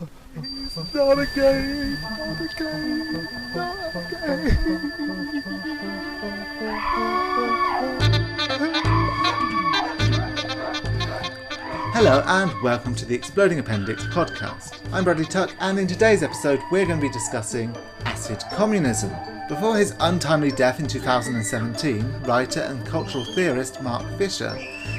Not again, not again, not again. Hello and welcome to the Exploding Appendix podcast. I'm Bradley Tuck, and in today's episode we're going to be discussing acid communism. Before his untimely death in 2017, writer and cultural theorist Mark Fisher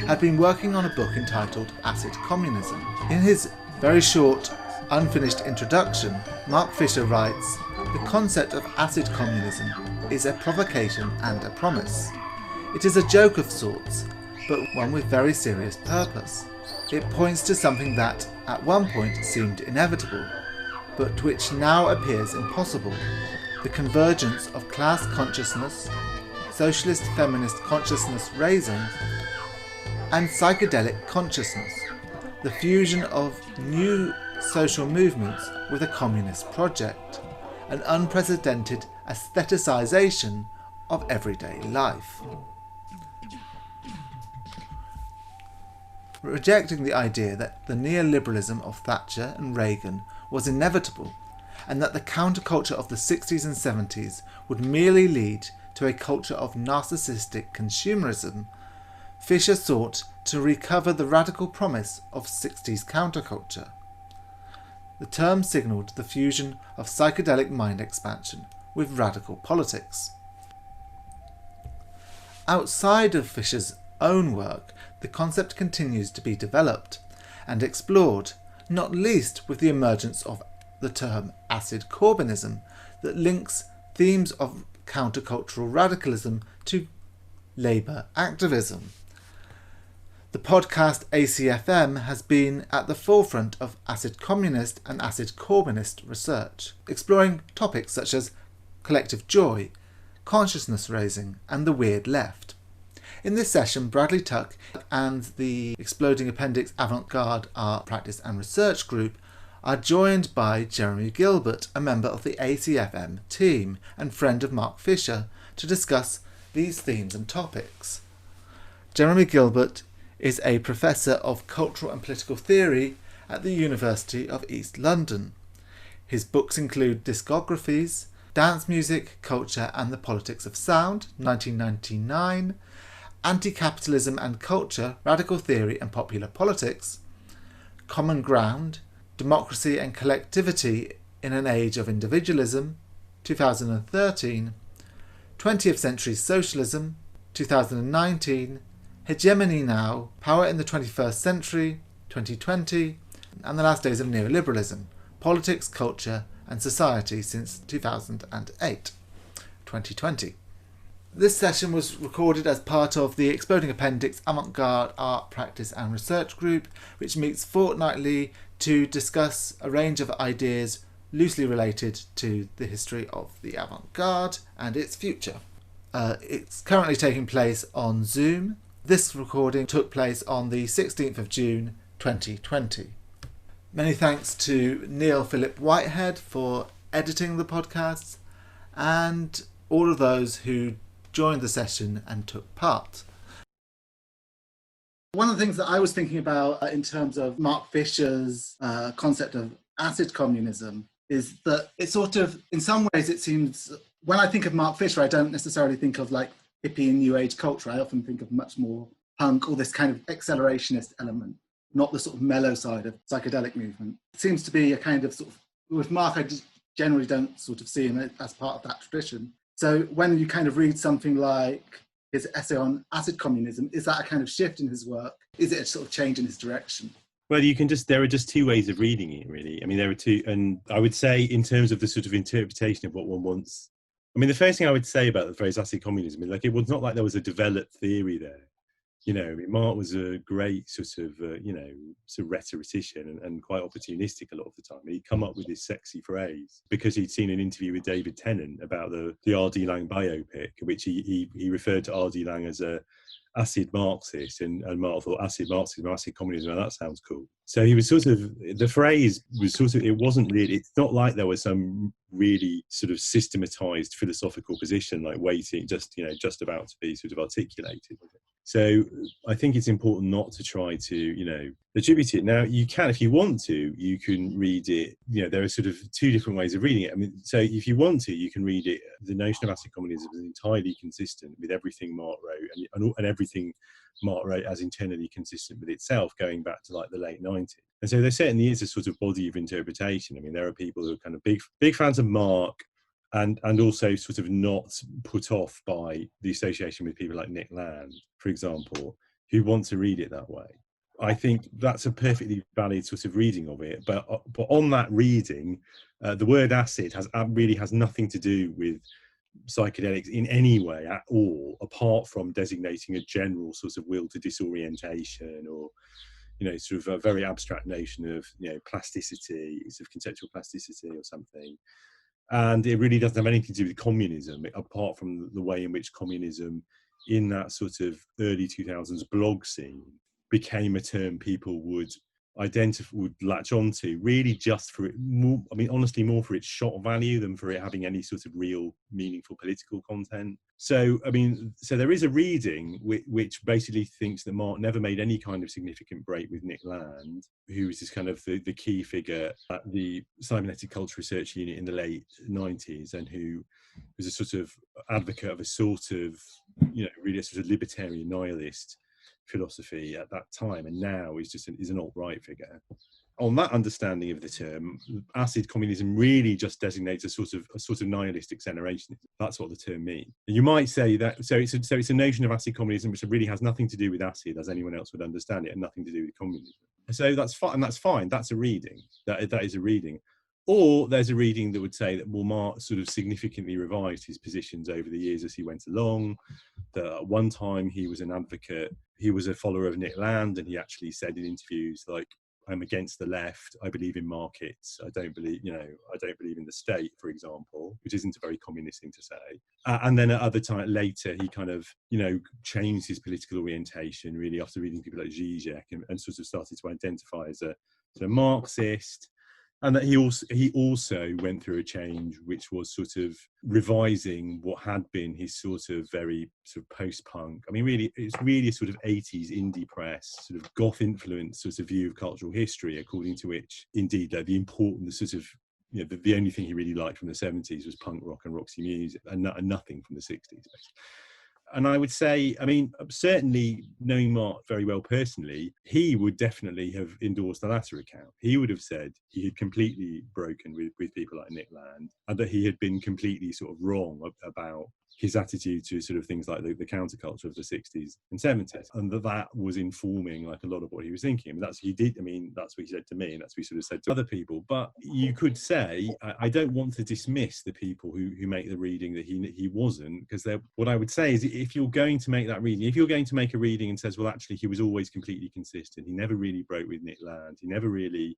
had been working on a book entitled Acid Communism. In his very short, unfinished introduction, Mark Fisher writes, "The concept of acid communism is a provocation and a promise. It is a joke of sorts, but one with very serious purpose. It points to something that, at one point, seemed inevitable, but which now appears impossible. The convergence of class consciousness, socialist-feminist consciousness raising, and psychedelic consciousness. The fusion of new social movements with a communist project. An unprecedented aestheticisation of everyday life." Rejecting the idea that the neoliberalism of Thatcher and Reagan was inevitable, and that the counterculture of the 60s and 70s would merely lead to a culture of narcissistic consumerism, Fisher sought to recover the radical promise of 60s counterculture. The term signalled the fusion of psychedelic mind expansion with radical politics. Outside of Fisher's own work, the concept continues to be developed and explored, not least with the emergence of the term acid Corbynism that links themes of countercultural radicalism to labour activism. The podcast ACFM has been at the forefront of acid communist and acid Corbynist research, exploring topics such as collective joy, consciousness raising, and the weird left. In this session, Bradley Tuck and the Exploding Appendix Avant-Garde Art Practice and Research Group are joined by Jeremy Gilbert, a member of the ACFM team and friend of Mark Fisher, to discuss these themes and topics. Jeremy Gilbert is a professor of cultural and political theory at the University of East London. His books include Discographies, Dance Music, Culture and the Politics of Sound, 1999, Anti-Capitalism and Culture, Radical Theory and Popular Politics, Common Ground, Democracy and Collectivity in an Age of Individualism, 2013, 20th Century Socialism, 2019, Hegemony Now, Power in the 21st Century, 2020, and The Last Days of Neoliberalism, Politics, Culture and Society since 2008, 2020. This session was recorded as part of the Exploding Appendix Avant-Garde Art Practice and Research Group, which meets fortnightly to discuss a range of ideas loosely related to the history of the avant-garde and its future. It's currently taking place on Zoom. This recording took place on the 16th of June 2020. Many thanks to Neil Philip Whitehead for editing the podcasts and all of those who joined the session and took part. One of the things that I was thinking about in terms of Mark Fisher's concept of acid communism is that it sort of, in some ways it seems, when I think of Mark Fisher, I don't necessarily think of like hippie and new age culture. I often think of much more punk or this kind of accelerationist element, not the sort of mellow side of psychedelic movement. It seems to be a kind of sort of, with Mark, I just generally don't sort of see him as part of that tradition. So when you kind of read something like his essay on acid communism, is that a kind of shift in his work? Is it a sort of change in his direction? Well, there are just two ways of reading it, really. I mean, there are two, and I would say in terms of the sort of interpretation of what one wants. I mean, the first thing I would say about the phrase acid communism is like, it was not like there was a developed theory there. You know, I mean, Mark was a great sort of, sort of rhetorician and quite opportunistic a lot of the time. He'd come up with this sexy phrase because he'd seen an interview with David Tennant about the R.D. Laing biopic, which he referred to R.D. Laing as a acid Marxist, and Mark thought acid Marxism, acid communism, that sounds cool. So he was sort of, the phrase was sort of, it wasn't really, it's not like there was some really sort of systematized philosophical position like waiting, just about to be sort of articulated. So I think it's important not to try to, attribute it. Now, you can, if you want to, you can read it. There are sort of two different ways of reading it. I mean, so if you want to, you can read it. The notion of acid communism is entirely consistent with everything Marx wrote, and everything Marx wrote as internally consistent with itself, going back to like the late 90s. And so there certainly is a sort of body of interpretation. I mean, there are people who are kind of big fans of Marx, and also sort of not put off by the association with people like Nick Land, for example, who want to read it that way. I think that's a perfectly valid sort of reading of it. But on that reading, the word acid really has nothing to do with psychedelics in any way at all, apart from designating a general sort of will to disorientation, or sort of a very abstract notion of plasticity, sort of conceptual plasticity or something. And it really doesn't have anything to do with communism, apart from the way in which communism in that sort of early 2000s blog scene became a term people would latch onto, really just for it, honestly, more for its shock value than for it having any sort of real meaningful political content. So there is a reading which basically thinks that Marx never made any kind of significant break with Nick Land, who was this kind of the key figure at the cybernetic culture research unit in the late 90s, and who was a sort of advocate of a sort of really a sort of libertarian nihilist philosophy at that time, and now is an alt-right figure. On that understanding of the term, acid communism really just designates a sort of nihilistic generationism. That's what the term means. You might say that so it's a notion of acid communism which really has nothing to do with acid as anyone else would understand it, and nothing to do with communism. So that's fine, and that's fine. That's a reading. That is a reading. Or there's a reading that would say that Marx sort of significantly revised his positions over the years as he went along. That at one time he was an advocate, he was a follower of Nick Land, and he actually said in interviews like, "I'm against the left. I believe in markets. I don't believe in the state," for example, which isn't a very communist thing to say. And then at other time later, he kind of changed his political orientation really after reading people like Zizek, and sort of started to identify as a Marxist. And that he also went through a change which was sort of revising what had been his sort of very sort of post-punk. I mean, really, it's really a sort of 80s indie press, sort of goth influence sort of view of cultural history, according to which, indeed, the important sort of the only thing he really liked from the 70s was punk rock and Roxy music, and nothing from the 60s, basically. And I would say, certainly knowing Mark very well personally, he would definitely have endorsed the latter account. He would have said he had completely broken with people like Nick Land, and that he had been completely sort of wrong about his attitude to sort of things like the counterculture of the 60s and 70s, and that was informing like a lot of what he was thinking. That's what he did. That's what he said to me, and that's what he sort of said to other people. But you could say, I don't want to dismiss the people who make the reading that he wasn't, because what I would say is, if you're going to make that reading, if you're going to make a reading and says, well, actually, he was always completely consistent, he never really broke with Nick Land, he never really,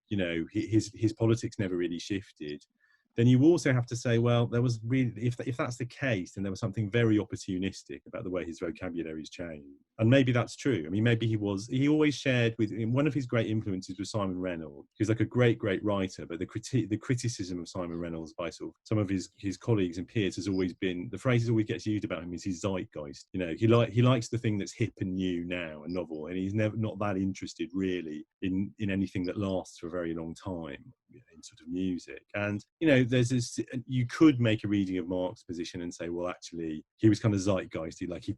his politics never really shifted, then you also have to say, well, there was really, if that's the case, then there was something very opportunistic about the way his vocabulary's changed. And maybe that's true. Maybe he always shared one of his great influences was Simon Reynolds, who's like a great likewriter, but the criticism of Simon Reynolds by sort of some of his colleagues and peers has always been, the phrase that always gets used about him is his zeitgeist. He likes the thing that's hip and new now and novel, and he's never not that interested really in anything that lasts for a very long time in sort of music. And there's this, you could make a reading of Marx's position and say, well, actually he was kind of zeitgeisty, like he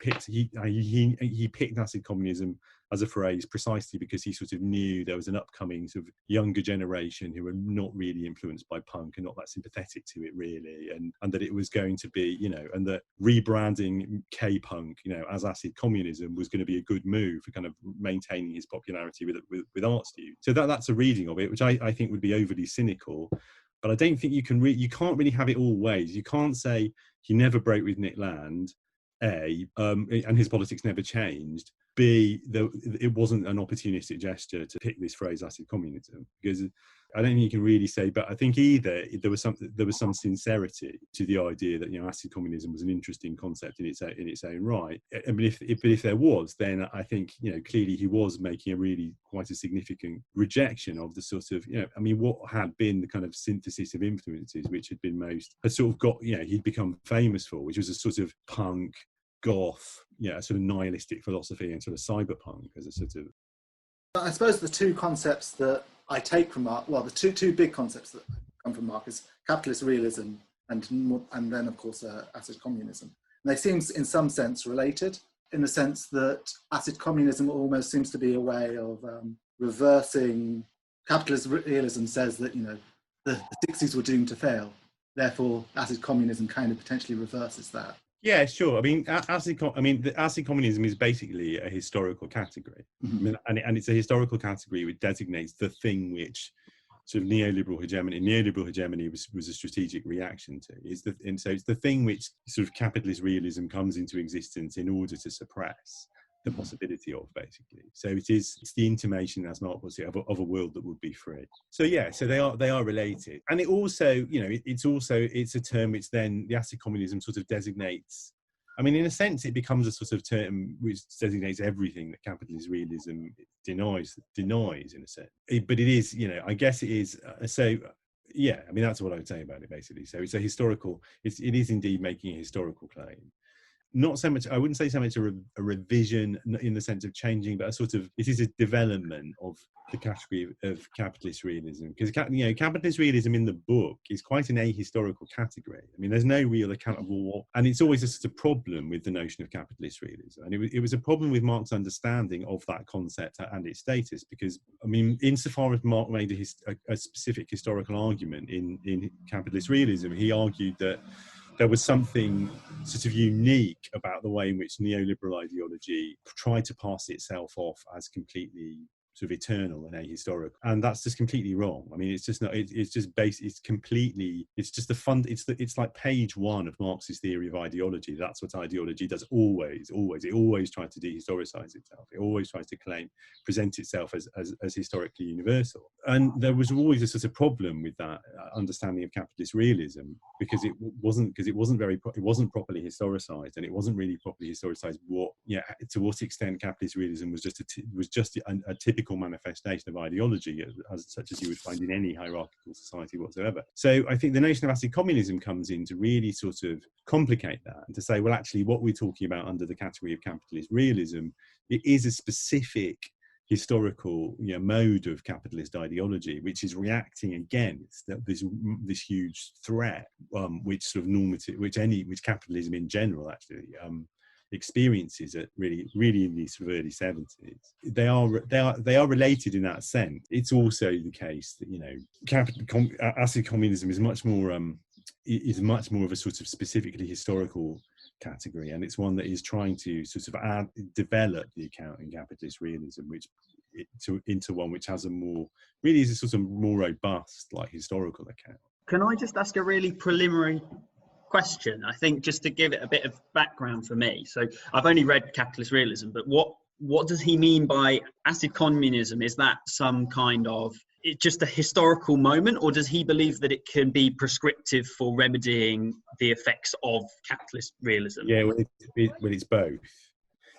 picked acid communism as a phrase precisely because he sort of knew there was an upcoming sort of younger generation who were not really influenced by punk and not that sympathetic to it really, and that it was going to be, and that rebranding K-punk, as acid communism was going to be a good move for kind of maintaining his popularity with art students. So that's a reading of it, which I think would be overly cynical. But I don't think you can't really have it all ways. You can't say he never broke with Nick Land, A, and his politics never changed, B, it wasn't an opportunistic gesture to pick this phrase acid communism, because I don't think you can really say. But I think either there was some sincerity to the idea that acid communism was an interesting concept in its own right. But if there was, then I think clearly he was making a really quite a significant rejection of the sort of what had been the kind of synthesis of influences which had sort of got he'd become famous for, which was a sort of punk, goth, a sort of nihilistic philosophy, and sort of cyberpunk as a sort of. I suppose the two concepts that I take from Marx, well, the two big concepts that come from Marx is capitalist realism and then, of course, acid communism. And they seem, in some sense, related, in the sense that acid communism almost seems to be a way of reversing. Capitalist realism says that, the 60s were doomed to fail. Therefore, acid communism kind of potentially reverses that. Yeah, sure. I mean, acid communism is basically a historical category. Mm-hmm. And it's a historical category which designates the thing which sort of neoliberal hegemony was a strategic reaction to. And so it's the thing which sort of capitalist realism comes into existence in order to suppress the possibility of, basically. So it's the intimation, as Marx was, of a world that would be free. So yeah, so they are related. And it also, it's a term which then the acid communism sort of designates. I mean, in a sense, it becomes a sort of term which designates everything that capitalist realism denies in a sense. But it is, I guess it is. So yeah, I mean, that's what I would say about it, basically. So it's a historical. It is indeed making a historical claim. Not so much, I wouldn't say so much a revision in the sense of changing, but it is a development of the category of capitalist realism. Because, capitalist realism in the book is quite an ahistorical category. I mean, there's no real account of what, and it's always a sort of problem with the notion of capitalist realism. And it was a problem with Marx's understanding of that concept and its status, because, I mean, insofar as Marx made a specific historical argument in capitalist realism, he argued that there was something sort of unique about the way in which neoliberal ideology tried to pass itself off as completely sort of eternal and ahistorical, and that's just completely wrong. I mean, it's just not. It's just based. It's completely. It's just It's like page one of Marx's theory of ideology. That's what ideology does. Always. It always tries to dehistoricize itself. It always tries to present itself as historically universal. And there was always a sort of problem with that understanding of capitalist realism, because it wasn't properly historicized, and it wasn't really properly historicized to what extent capitalist realism was just a typical manifestation of ideology, such as you would find in any hierarchical society whatsoever. So I think the notion of acid communism comes in to really sort of complicate that, and to say, well, actually, what we're talking about under the category of capitalist realism, it is a specific historical mode of capitalist ideology which is reacting against this huge threat, which sort of which capitalism in general actually experiences at really in these sort of early 70s. They are related in that sense. It's also the case that acid communism is much more of a sort of specifically historical category, and it's one that is trying to sort of develop the account in capitalist realism, into one which has is a sort of more robust, like, historical account. Can I just ask a really preliminary question? I think just to give it a bit of background for me. So I've only read capitalist realism, but what does he mean by acid communism? Is that some kind of just a historical moment, or does he believe that it can be prescriptive for remedying the effects of capitalist realism? Yeah, well, it's both.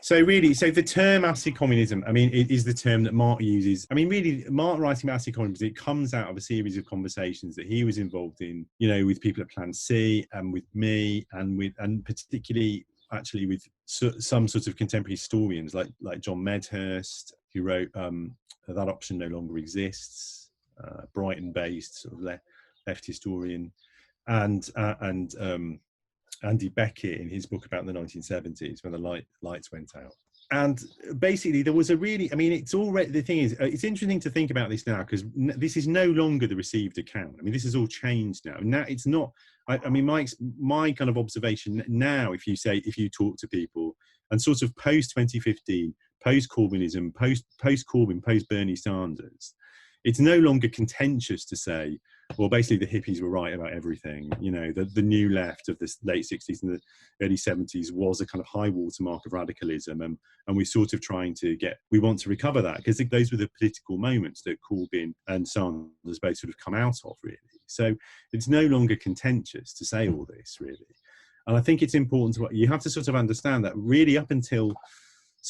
So the term acid communism, I mean, it is the term that Marx uses. I mean, really, Marx writing about acid communism, it comes out of a series of conversations that he was involved in, with people at Plan C, and with me, and particularly actually with some sort of contemporary historians like John Medhurst, who wrote That Option No Longer Exists, Brighton-based sort of left historian, and Andy Beckett in his book about the 1970s, when the lights went out. And basically there was the thing is, it's interesting to think about this now, because this is no longer the received account. I mean, this has all changed now. Now it's not, my kind of observation now, if you talk to people, and sort of post 2015, post Corbynism, post Corbyn, post Bernie Sanders, it's no longer contentious to say, well, basically the hippies were right about everything. The new left of the late 60s and the early 70s was a kind of high watermark of radicalism, and we're sort of we want to recover that, because those were the political moments that Corbyn and Sanders both sort of come out of, really. So it's no longer contentious to say all this, really. And I think it's important you have to sort of understand that really up until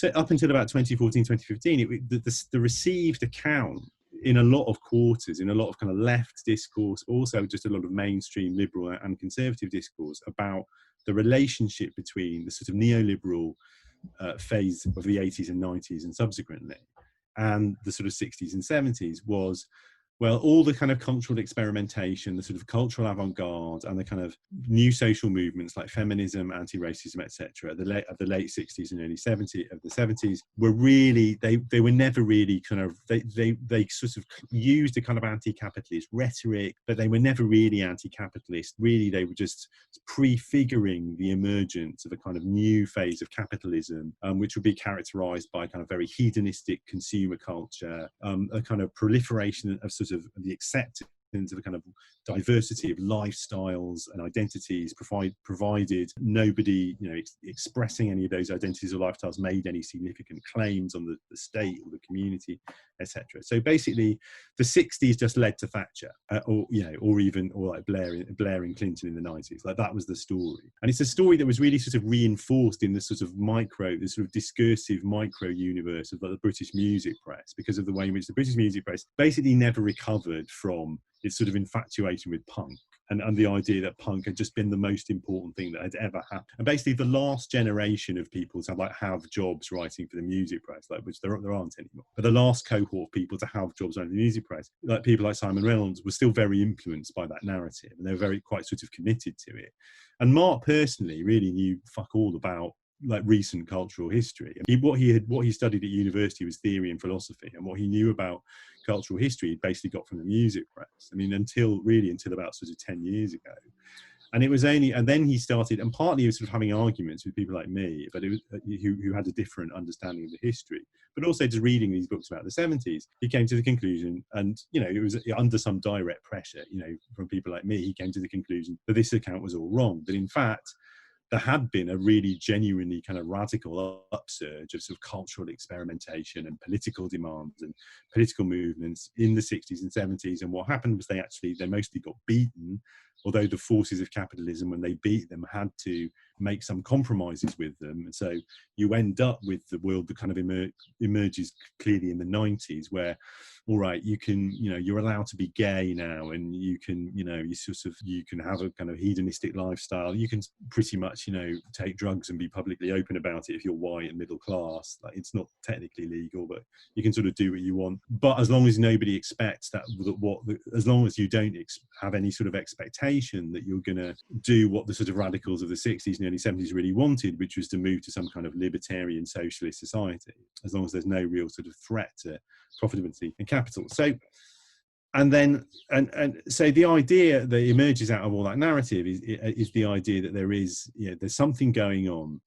about 2014, 2015, the received account in a lot of quarters, in a lot of kind of left discourse, also just a lot of mainstream liberal and conservative discourse about the relationship between the sort of neoliberal phase of the 80s and 90s and subsequently, and the sort of 60s and 70s was, well, all the kind of cultural experimentation, the sort of cultural avant-garde, and the kind of new social movements like feminism, anti-racism, etc., of the late 60s and early 70s were really, they were never really kind of, they sort of used a kind of anti-capitalist rhetoric, but they were never really anti-capitalist. Really, they were just prefiguring the emergence of a kind of new phase of capitalism, which would be characterized by kind of very hedonistic consumer culture, a kind of proliferation of sort of the acceptance of a kind of diversity of lifestyles and identities, provided nobody, expressing any of those identities or lifestyles made any significant claims on the state or the community, etc. So basically, the 60s just led to Thatcher, or like Blair and Clinton in the 90s. Like, that was the story, and it's a story that was really sort of reinforced in the sort of discursive micro universe of the British music press, because of the way in which the British music press basically never recovered from its sort of infatuation with punk, and the idea that punk had just been the most important thing that had ever happened. And basically the last generation of people to have jobs writing for the music press, which there aren't anymore, but the last cohort of people to have jobs writing for the music press, like people like Simon Reynolds, were still very influenced by that narrative, and they were quite sort of committed to it. And Mark personally really knew fuck all about recent cultural history. What he studied at university was theory and philosophy, and what he knew about cultural history he basically got from the music press. I mean, until about sort of 10 years ago. And it was only, and then he started, and partly he was sort of having arguments with people like me, but it was who had a different understanding of the history, but also just reading these books about the 70s, he came to the conclusion, and it was under some direct pressure, from people like me, he came to the conclusion that this account was all wrong. That in fact, there had been a really genuinely kind of radical upsurge of sort of cultural experimentation and political demands and political movements in the 60s and 70s. And what happened was they mostly got beaten, although the forces of capitalism, when they beat them, had to make some compromises with them. And so you end up with the world that kind of emerges clearly in the 90s, where, all right, you can, you're allowed to be gay now, and you can, you can have a kind of hedonistic lifestyle. You can pretty much, take drugs and be publicly open about it if you're white and middle class. Like, it's not technically legal, but you can sort of do what you want. But as long as nobody expects as long as you don't have any sort of expectation that you're going to do what the sort of radicals of the 60s and early 70s really wanted, which was to move to some kind of libertarian socialist society, as long as there's no real sort of threat to profitability and capital. So, and so the idea that emerges out of all that narrative is the idea that there's something going on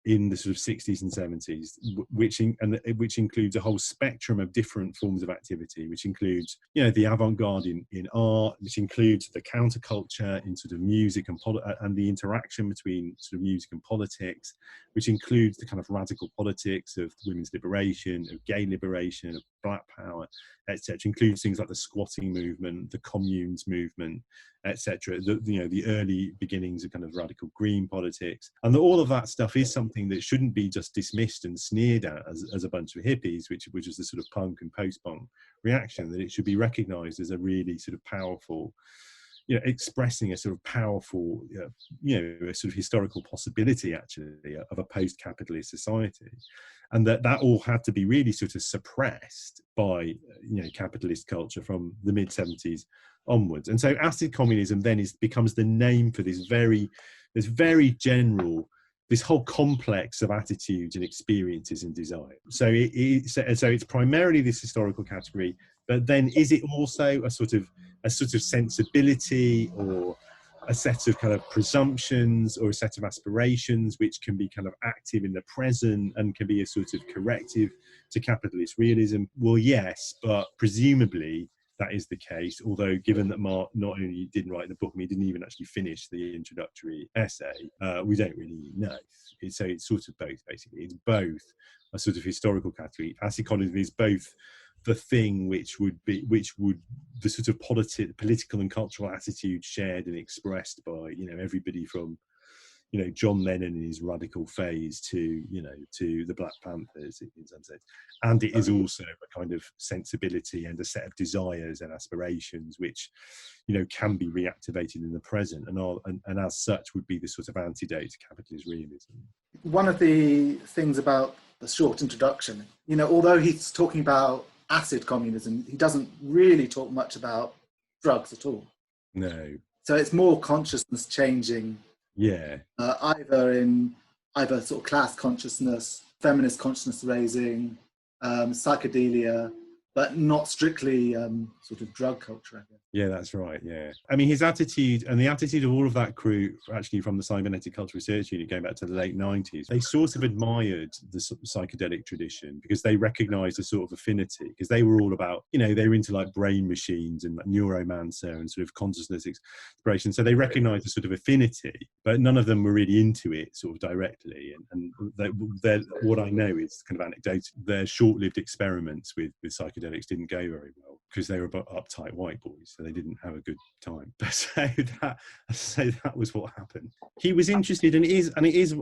in the sort of 60s and 70s, which includes a whole spectrum of different forms of activity, which includes, the avant-garde in art, which includes the counterculture in sort of music and the interaction between sort of music and politics, which includes the kind of radical politics of women's liberation, of gay liberation, of black power, etc. Includes things like the squatting movement, the communes movement, etc. The early beginnings of kind of radical green politics, and all of that stuff is something that shouldn't be just dismissed and sneered at as a bunch of hippies, which is the sort of punk and post-punk reaction. That it should be recognised as a really sort of powerful, expressing a sort of powerful, a sort of historical possibility actually of a post-capitalist society, and that all had to be really sort of suppressed by capitalist culture from the mid-70s onwards. And so acid communism then becomes the name for this very general, this whole complex of attitudes and experiences and desire. So it's primarily this historical category, but then is it also a sort of sensibility, or a set of kind of presumptions, or a set of aspirations which can be kind of active in the present and can be a sort of corrective to capitalist realism? Well, yes, but presumably that is the case, although given that Mark not only didn't write the book, he didn't even actually finish the introductory essay, we don't really know. So it's sort of both, basically. It's both a sort of historical category. Acid communism is both the thing which would the sort of political and cultural attitude shared and expressed by everybody from you know, John Lennon in his radical phase to, you know, to the Black Panthers in some sense. And it is also a kind of sensibility and a set of desires and aspirations which, you know, can be reactivated in the present, and as such would be the sort of antidote to capitalist realism. One of the things about the short introduction, you know, although he's talking about acid communism, he doesn't really talk much about drugs at all. No. So it's more consciousness changing. Yeah. Either sort of class consciousness, feminist consciousness raising, psychedelia, but not strictly sort of drug culture, I guess. Yeah, that's right. Yeah. I mean, his attitude and the attitude of all of that crew, actually from the Cybernetic Culture Research Unit going back to the late 90s, they sort of admired the psychedelic tradition because they recognized a sort of affinity, because they were all about, you know, they were into like brain machines and neuromancer and sort of consciousness exploration. So they recognized a sort of affinity, but none of them were really into it sort of directly. And what I know is kind of anecdotal. Their short-lived experiments with psychedelics didn't go very well because they were uptight white boys, so they didn't have a good time. So that was what happened. He was interested, and it is.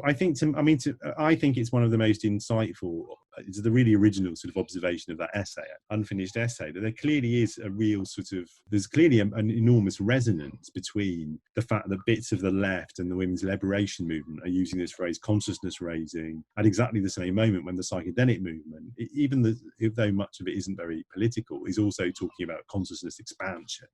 I think it's one of the most insightful. It's the really original sort of observation of that essay, unfinished essay, that there clearly is a real sort of. There's clearly an enormous resonance between the fact that bits of the left and the women's liberation movement are using this phrase consciousness raising at exactly the same moment when the psychedelic movement, though much of it isn't very political, is also talking about consciousness expansion.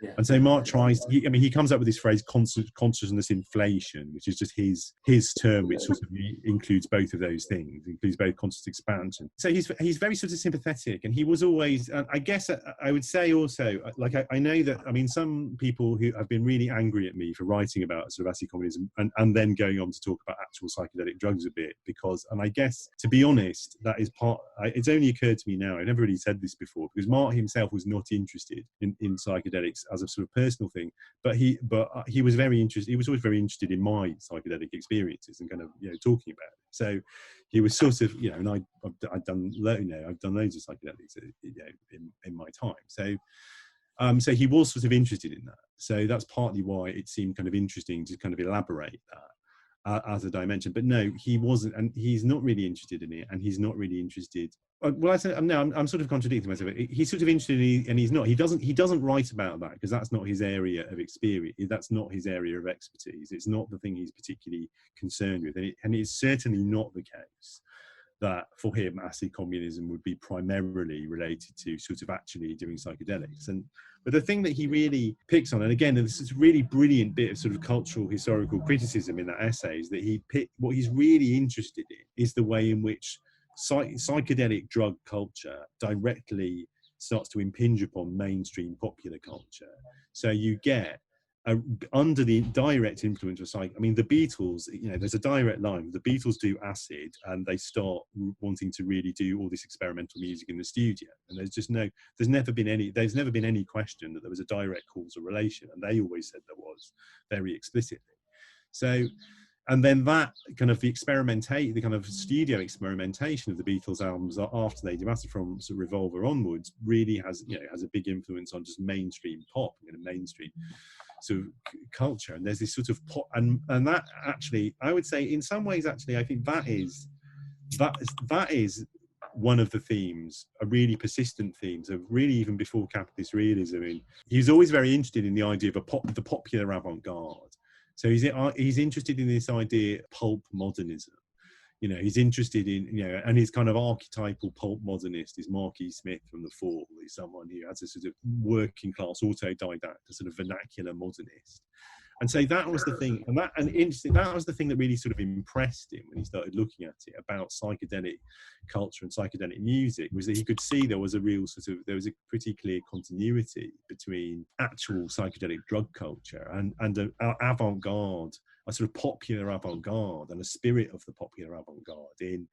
Yeah. And so Mark he comes up with this phrase consciousness inflation, which is just his term, which sort of includes both of those things, includes both conscious expansion. So he's very sort of sympathetic, and he was always, I guess I would say also, like I know that, I mean, some people who have been really angry at me for writing about sort of acid communism and then going on to talk about actual psychedelic drugs a bit, because, and I guess, to be honest, that is it's only occurred to me now, I never really said this before, because Mark himself was not interested in psychedelics as a sort of personal thing, but he was very interested. He was always very interested in my psychedelic experiences and kind of, you know, talking about it. So he was sort of, you know, and I've done loads of psychedelics, you know, in my time. So he was sort of interested in that. So that's partly why it seemed kind of interesting to kind of elaborate that as a dimension. But no, he wasn't, and he's not really interested in it, and he's not really interested. Well, I said no. I'm sort of contradicting myself. He's sort of interested in it, and he's not. He doesn't write about that because that's not his area of experience. That's not his area of expertise. It's not the thing he's particularly concerned with, and it's certainly not the case that for him acid communism would be primarily related to sort of actually doing psychedelics. But the thing that he really picks on, and again, this is a really brilliant bit of sort of cultural historical criticism in that essay, is that what he's really interested in is the way in which psychedelic drug culture directly starts to impinge upon mainstream popular culture. So you get under the direct influence of I mean, the Beatles, you know, there's a direct line. The Beatles do acid and they start wanting to really do all this experimental music in the studio. And there's never been any question that there was a direct causal relation. And they always said there was, very explicitly. So, and then that kind of the kind of studio experimentation of the Beatles albums after they do acid from sort of Revolver onwards really has a big influence on just mainstream pop and mainstream sort of culture. And there's this sort of pop, and that actually, I would say in some ways, actually, I think that is one of the themes, a really persistent themes of really even before capitalist realism. I mean, he was always very interested in the idea of the popular avant-garde. So he's interested in this idea of pulp modernism. You know, he's interested in, you know, and his kind of archetypal pulp modernist is Mark E. Smith from The Fall. He's someone who has a sort of working class autodidact, a sort of vernacular modernist. And so that was the thing, that was the thing that really sort of impressed him when he started looking at it about psychedelic culture and psychedelic music, was that he could see there was a pretty clear continuity between actual psychedelic drug culture and an avant-garde, a sort of popular avant-garde and a spirit of the popular avant-garde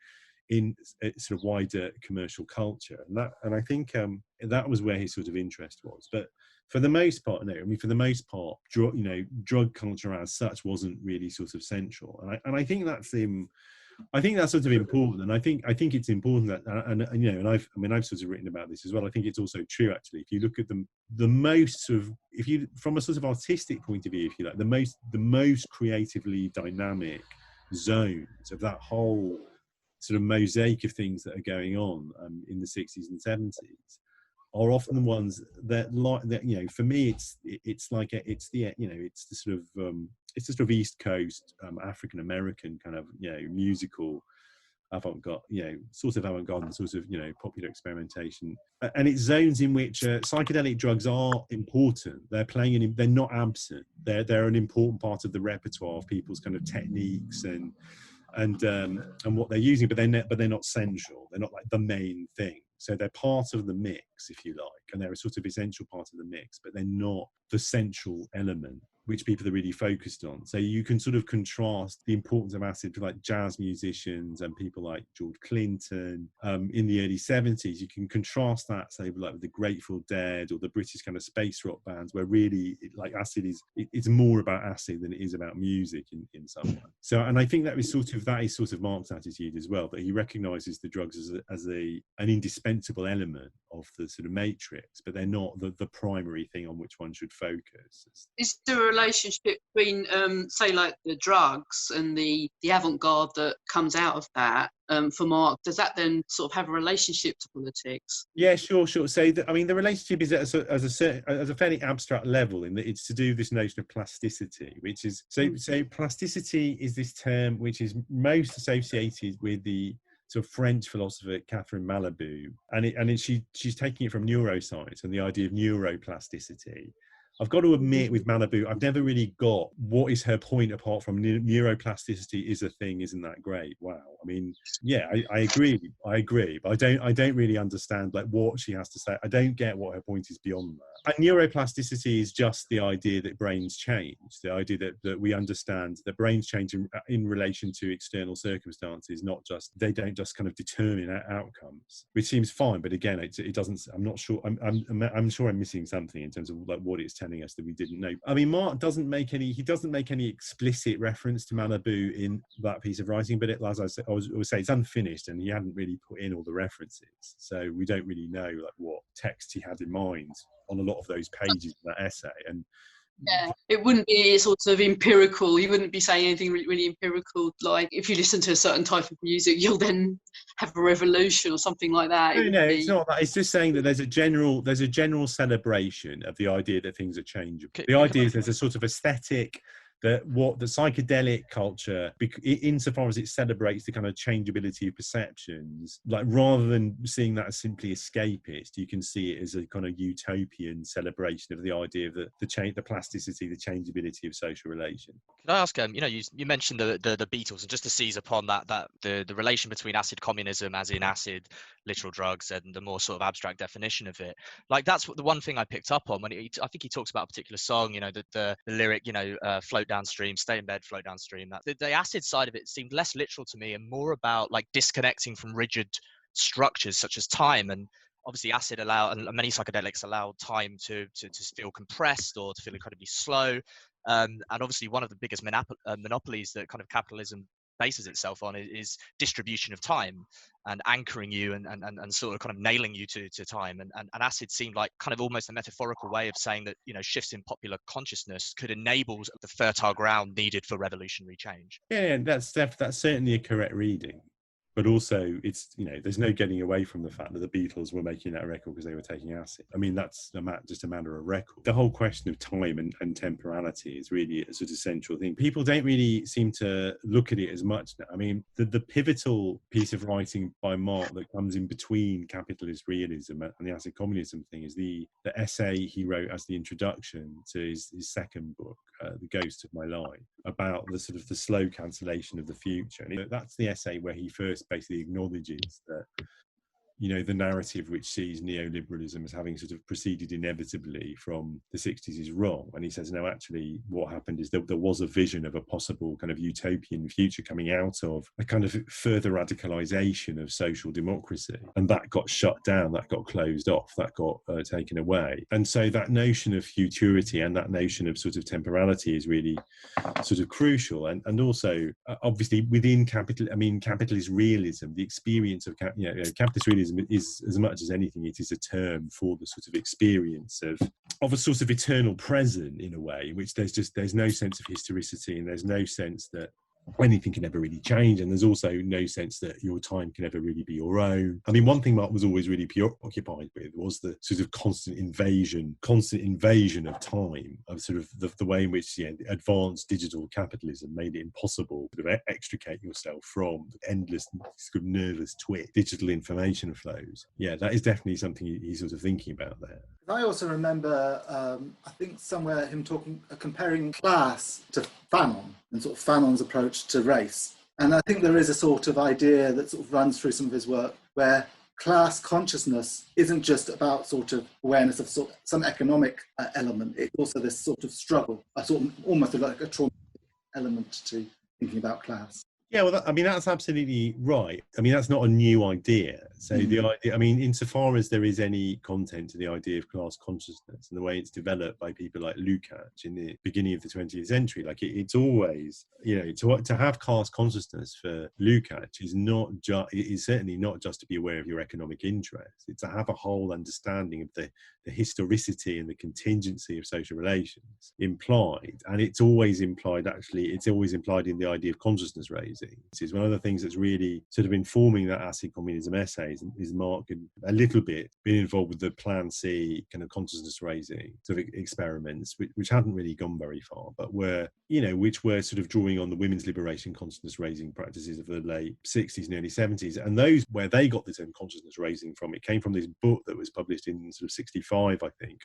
in sort of wider commercial culture. And I think that was where his sort of interest was. But for the most part, no. I mean, for the most part, drug culture as such wasn't really sort of central. And I think that's him. I think that's sort of important, and I think it's important that, and you know, and I've sort of written about this as well. I think it's also true, actually. If you look at the most sort of, if you, from a sort of artistic point of view, if you like, the most creatively dynamic zones of that whole sort of mosaic of things that are going on in the 60s and 70s are often the ones that, like, that, you know, for me it's like it's the, you know, it's the sort of East Coast African American kind of, you know, musical avant-garde, you know, sort of avant-garde and sort of, you know, popular experimentation, and it's zones in which psychedelic drugs are important. They're playing they're not absent. They're an important part of the repertoire of people's kind of techniques and what they're using, but they're not central. They're not like the main thing. So they're part of the mix, if you like, and they're a sort of essential part of the mix, but they're not the central element which people are really focused on. So you can sort of contrast the importance of acid to like jazz musicians and people like George Clinton in the early 70s. You can contrast that, say, like with the Grateful Dead or the British kind of space rock bands, where really like acid is, it's more about acid than it is about music in some way. So, and I think that is sort of Marx's attitude as well, that he recognises the drugs as an indispensable element of the sort of matrix, but they're not the primary thing on which one should focus. Is there a relationship between, say, like the drugs and the avant-garde that comes out of that? For Marx, does that then sort of have a relationship to politics? Yeah, sure. So, I mean, the relationship is as a fairly abstract level, in that it's to do with this notion of plasticity, which is so plasticity is this term which is most associated with the sort of French philosopher Catherine Malabou, and she's taking it from neuroscience and the idea of neuroplasticity. I've got to admit, with Malabou, I've never really got what is her point apart from neuroplasticity is a thing, isn't that great? Wow. I mean, yeah, I agree, but I don't really understand like what she has to say. I don't get what her point is beyond that. And neuroplasticity is just the idea that brains change, the idea that we understand that brains change in relation to external circumstances, not just, they don't just kind of determine outcomes, which seems fine, but again, it doesn't. I'm not sure. I'm sure I'm missing something in terms of like what it's telling us that we didn't know. I mean, Mark doesn't make any explicit reference to Malabou in that piece of writing, but as I would say, it's unfinished, and he hadn't really put in all the references, so we don't really know like what text he had in mind on a lot of those pages of that essay. And yeah, it wouldn't be sort of empirical. You wouldn't be saying anything really empirical, like if you listen to a certain type of music, you'll then have a revolution or something like that. No, it's not that. It's just saying that there's a general celebration of the idea that things are changeable. The idea is there's a sort of aesthetic that what the psychedelic culture, insofar as it celebrates the kind of changeability of perceptions, like rather than seeing that as simply escapist, you can see it as a kind of utopian celebration of the idea of the plasticity, the changeability of social relation. Can I ask, you know, you mentioned the Beatles, and just to seize upon that the relation between acid communism, as in acid, literal drugs, and the more sort of abstract definition of it. Like that's the one thing I picked up on when I think he talks about a particular song, you know, the lyric, you know, float downstream, stay in bed, float downstream. That the acid side of it seemed less literal to me and more about like disconnecting from rigid structures such as time. And obviously acid and many psychedelics allow time to feel compressed or to feel incredibly slow. And obviously one of the biggest monopolies that kind of capitalism bases itself on is distribution of time and anchoring you and sort of kind of nailing you to time. And acid seemed like kind of almost a metaphorical way of saying that, you know, shifts in popular consciousness could enable the fertile ground needed for revolutionary change. Yeah, that's certainly a correct reading. But also, it's, you know, there's no getting away from the fact that the Beatles were making that record because they were taking acid. I mean, that's just a matter of record. The whole question of time and temporality is really a sort of central thing. People don't really seem to look at it as much now. I mean, the pivotal piece of writing by Marx that comes in between capitalist realism and the acid communism thing is the essay he wrote as the introduction to his second book, The Ghost of My Life, about the sort of the slow cancellation of the future. And that's the essay where he first basically acknowledges that the narrative which sees neoliberalism as having sort of proceeded inevitably from the 60s is wrong. And he says, no, actually, what happened is there was a vision of a possible kind of utopian future coming out of a kind of further radicalization of social democracy. And that got shut down, that got closed off, that got taken away. And so that notion of futurity and that notion of sort of temporality is really sort of crucial. And also, obviously, within capitalist realism, the experience of capitalist realism is, as much as anything, it is a term for the sort of experience of a sort of eternal present, in a way, in which there's no sense of historicity, and there's no sense that anything can ever really change, and there's also no sense that your time can ever really be your own. I mean, one thing Mark was always really preoccupied with was the sort of constant invasion of time, of sort of the way in which advanced digital capitalism made it impossible to extricate yourself from the endless sort of nervous twitch digital information flows. Yeah, that is definitely something he's sort of thinking about there. I also remember, I think somewhere him comparing class to Fanon, and sort of Fanon's approach to race. And I think there is a sort of idea that sort of runs through some of his work where class consciousness isn't just about sort of awareness of sort of some economic element. It's also this sort of struggle, a sort of almost like a trauma element to thinking about class. Yeah, well, that's absolutely right. I mean, that's not a new idea. So the idea, I mean, insofar as there is any content to the idea of class consciousness and the way it's developed by people like Lukács in the beginning of the 20th century, like it's always, to have class consciousness for Lukács is certainly not just to be aware of your economic interests. It's to have a whole understanding of the historicity and the contingency of social relations implied. And it's always implied in the idea of consciousness raising. This is one of the things that's really sort of informing that Acid Communism essays, is Mark had a little bit been involved with the Plan C kind of consciousness raising sort of experiments, which hadn't really gone very far, but which were sort of drawing on the women's liberation consciousness raising practices of the late 60s and early 70s. And those, where they got this own consciousness raising from, it came from this book that was published in sort of 65, I think,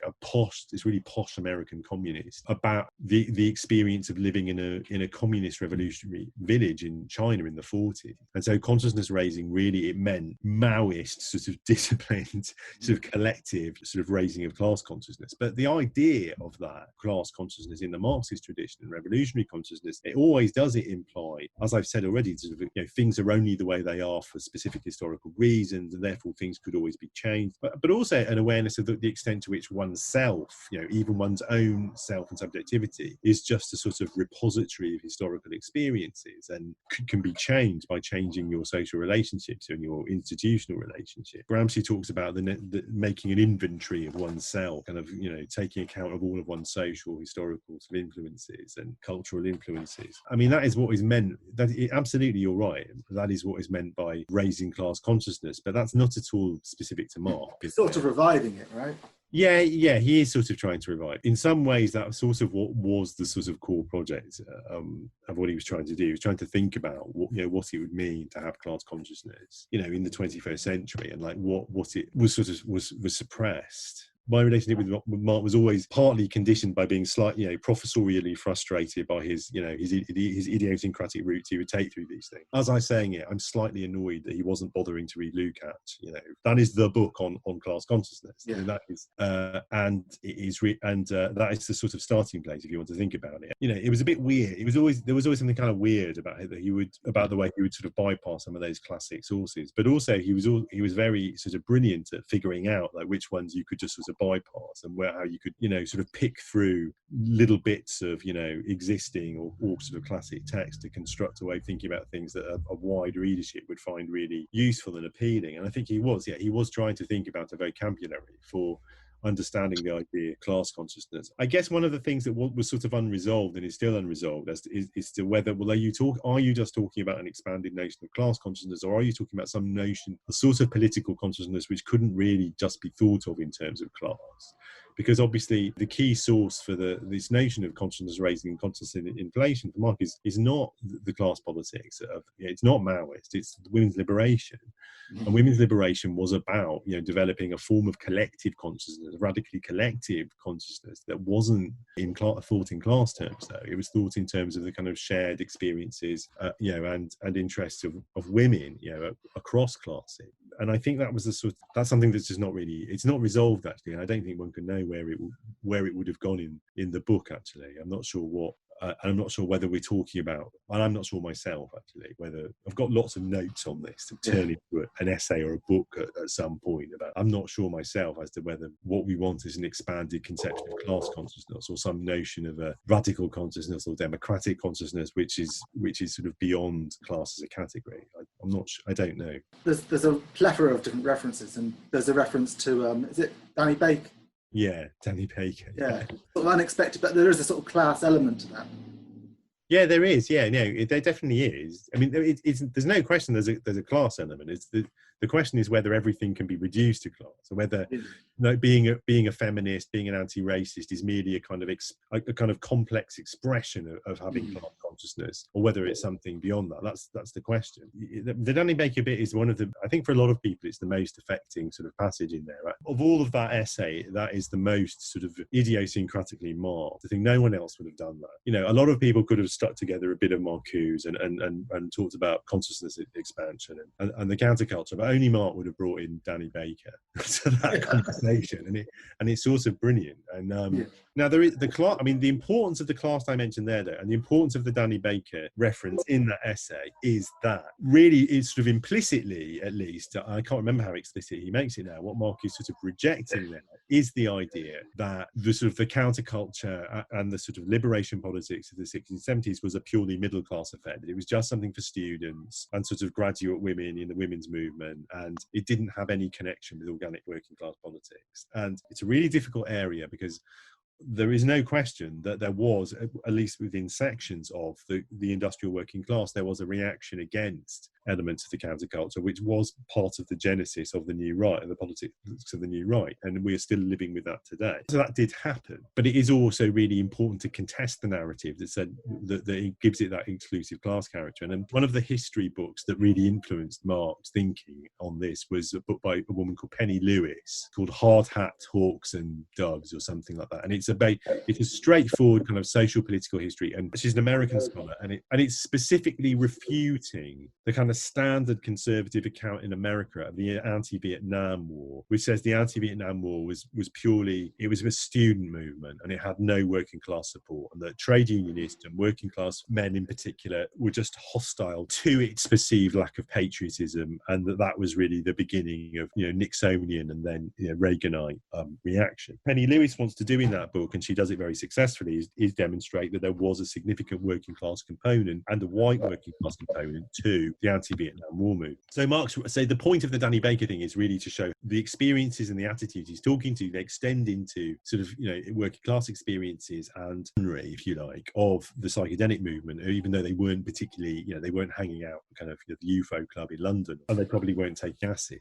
this really posh American communist, about the experience of living in a communist revolutionary village in China in the 40s. And so consciousness raising, really, it meant Maoist sort of disciplined sort of collective sort of raising of class consciousness. But the idea of that class consciousness in the Marxist tradition and revolutionary consciousness, it always does imply, as I've said already, sort of, things are only the way they are for specific historical reasons, and therefore things could always be changed. But also an awareness of the extent to which one's self, even one's own self and subjectivity, is just a sort of repository of historical experiences and can be changed by changing your social relationships and your institutional relationship. Gramsci talks about the making an inventory of oneself, kind of, taking account of all of one's social, historical sort of influences and cultural influences. I mean, that is what is meant, absolutely, you're right, that is what is meant by raising class consciousness, but that's not at all specific to Marx. It's sort of reviving it, right? Yeah, he is sort of trying to revive. In some ways, that was sort of what was the sort of core project of what he was trying to do. He was trying to think about what it would mean to have class consciousness, in the 21st century, and like what it was sort of was suppressed. My relationship with Mark was always partly conditioned by being slightly, professorially frustrated by his idiosyncratic route he would take through these things. As I'm saying it, I'm slightly annoyed that he wasn't bothering to read Lukács. That is the book on class consciousness. Yeah. That is, and it is, that is the sort of starting place if you want to think about it. It was a bit weird. There was always something kind of weird about it, about the way he would sort of bypass some of those classic sources. But also he was very sort of brilliant at figuring out like which ones you could just sort of bypass, and how you could sort of pick through little bits of existing or sort of classic text to construct a way of thinking about things that a wide readership would find really useful and appealing. And I think he was trying to think about a vocabulary for understanding the idea of class consciousness. I guess one of the things that was sort of unresolved and is still unresolved is to whether, are you just talking about an expanded notion of class consciousness, or are you talking about some notion, a sort of political consciousness which couldn't really just be thought of in terms of class? Because obviously the key source for this notion of consciousness raising and consciousness inflation for Mark is not the class politics of, it's not Maoist, it's women's liberation. And women's liberation was about developing a form of collective consciousness, a radically collective consciousness that wasn't thought in class terms, though. It was thought in terms of the kind of shared experiences and interests of women across classes. and I think that was that's something that's just not really, it's not resolved actually, and I don't think one can know where it would have gone in the book actually. I'm not sure what. I'm not sure whether we're talking about, and I'm not sure myself actually, whether I've got lots of notes on this to turn into an essay or a book at some point about. I'm not sure myself as to whether what we want is an expanded conception of class consciousness or some notion of a radical consciousness or democratic consciousness, which is sort of beyond class as a category. I'm not sure. I don't know. There's a plethora of different references, and there's a reference to is it Danny Baker? Yeah, Danny Baker. Yeah, sort of unexpected, but there is a sort of class element to that. Yeah, there is. Yeah, no, there definitely is. I mean, there's no question there's a class element. It's the question is whether everything can be reduced to class, or whether being a feminist, being an anti-racist is merely a kind of complex expression of having class consciousness, or whether it's something beyond that. That's the question. The Danny Baker bit is one of the, I think for a lot of people, it's the most affecting sort of passage in there. Right? Of all of that essay, that is the most sort of idiosyncratically marked. I think no one else would have done that. You know, a lot of people could have stuck together a bit of Marcuse and talked about consciousness expansion and the counterculture, but only Mark would have brought in Danny Baker to that conversation, and it's sort of brilliant. And now there is the class. I mean, the importance of the class I mentioned there, though, and the importance of the Danny Baker reference in that essay is that really is sort of implicitly, at least, I can't remember how explicit he makes it now. What Mark is sort of rejecting there is the idea that the sort of the counterculture and the sort of liberation politics of the 60s and 70s was a purely middle class affair. It was just something for students and sort of graduate women in the women's movement, and it didn't have any connection with organic working class politics. And it's a really difficult area because there is no question that there was, at least within sections of the industrial working class, there was a reaction against elements of the counterculture, which was part of the genesis of the new right and the politics of the new right. And we are still living with that today. So that did happen. But it is also really important to contest the narrative that said that it gives it that exclusive class character. And then one of the history books that really influenced Mark's thinking on this was a book by a woman called Penny Lewis called Hard Hat, Hawks and Doves or something like that. And it's a straightforward kind of social political history. And she's an American scholar, and it's specifically refuting the kind of standard conservative account in America of the anti-Vietnam War, which says the anti-Vietnam War was purely, it was a student movement and it had no working class support, and that trade unionists and working class men in particular were just hostile to its perceived lack of patriotism, and that was really the beginning of Nixonian and then Reaganite reaction. Penny Lewis wants to do in that book, and she does it very successfully, is demonstrate that there was a significant working class component and a white working class component to the anti-Vietnam War movement. So Marx say the point of the Danny Baker thing is really to show the experiences and the attitudes he's talking to, they extend into sort of working class experiences and, if you like, of the psychedelic movement, even though they weren't particularly, they weren't hanging out kind of the UFO club in London, and they probably weren't taking acid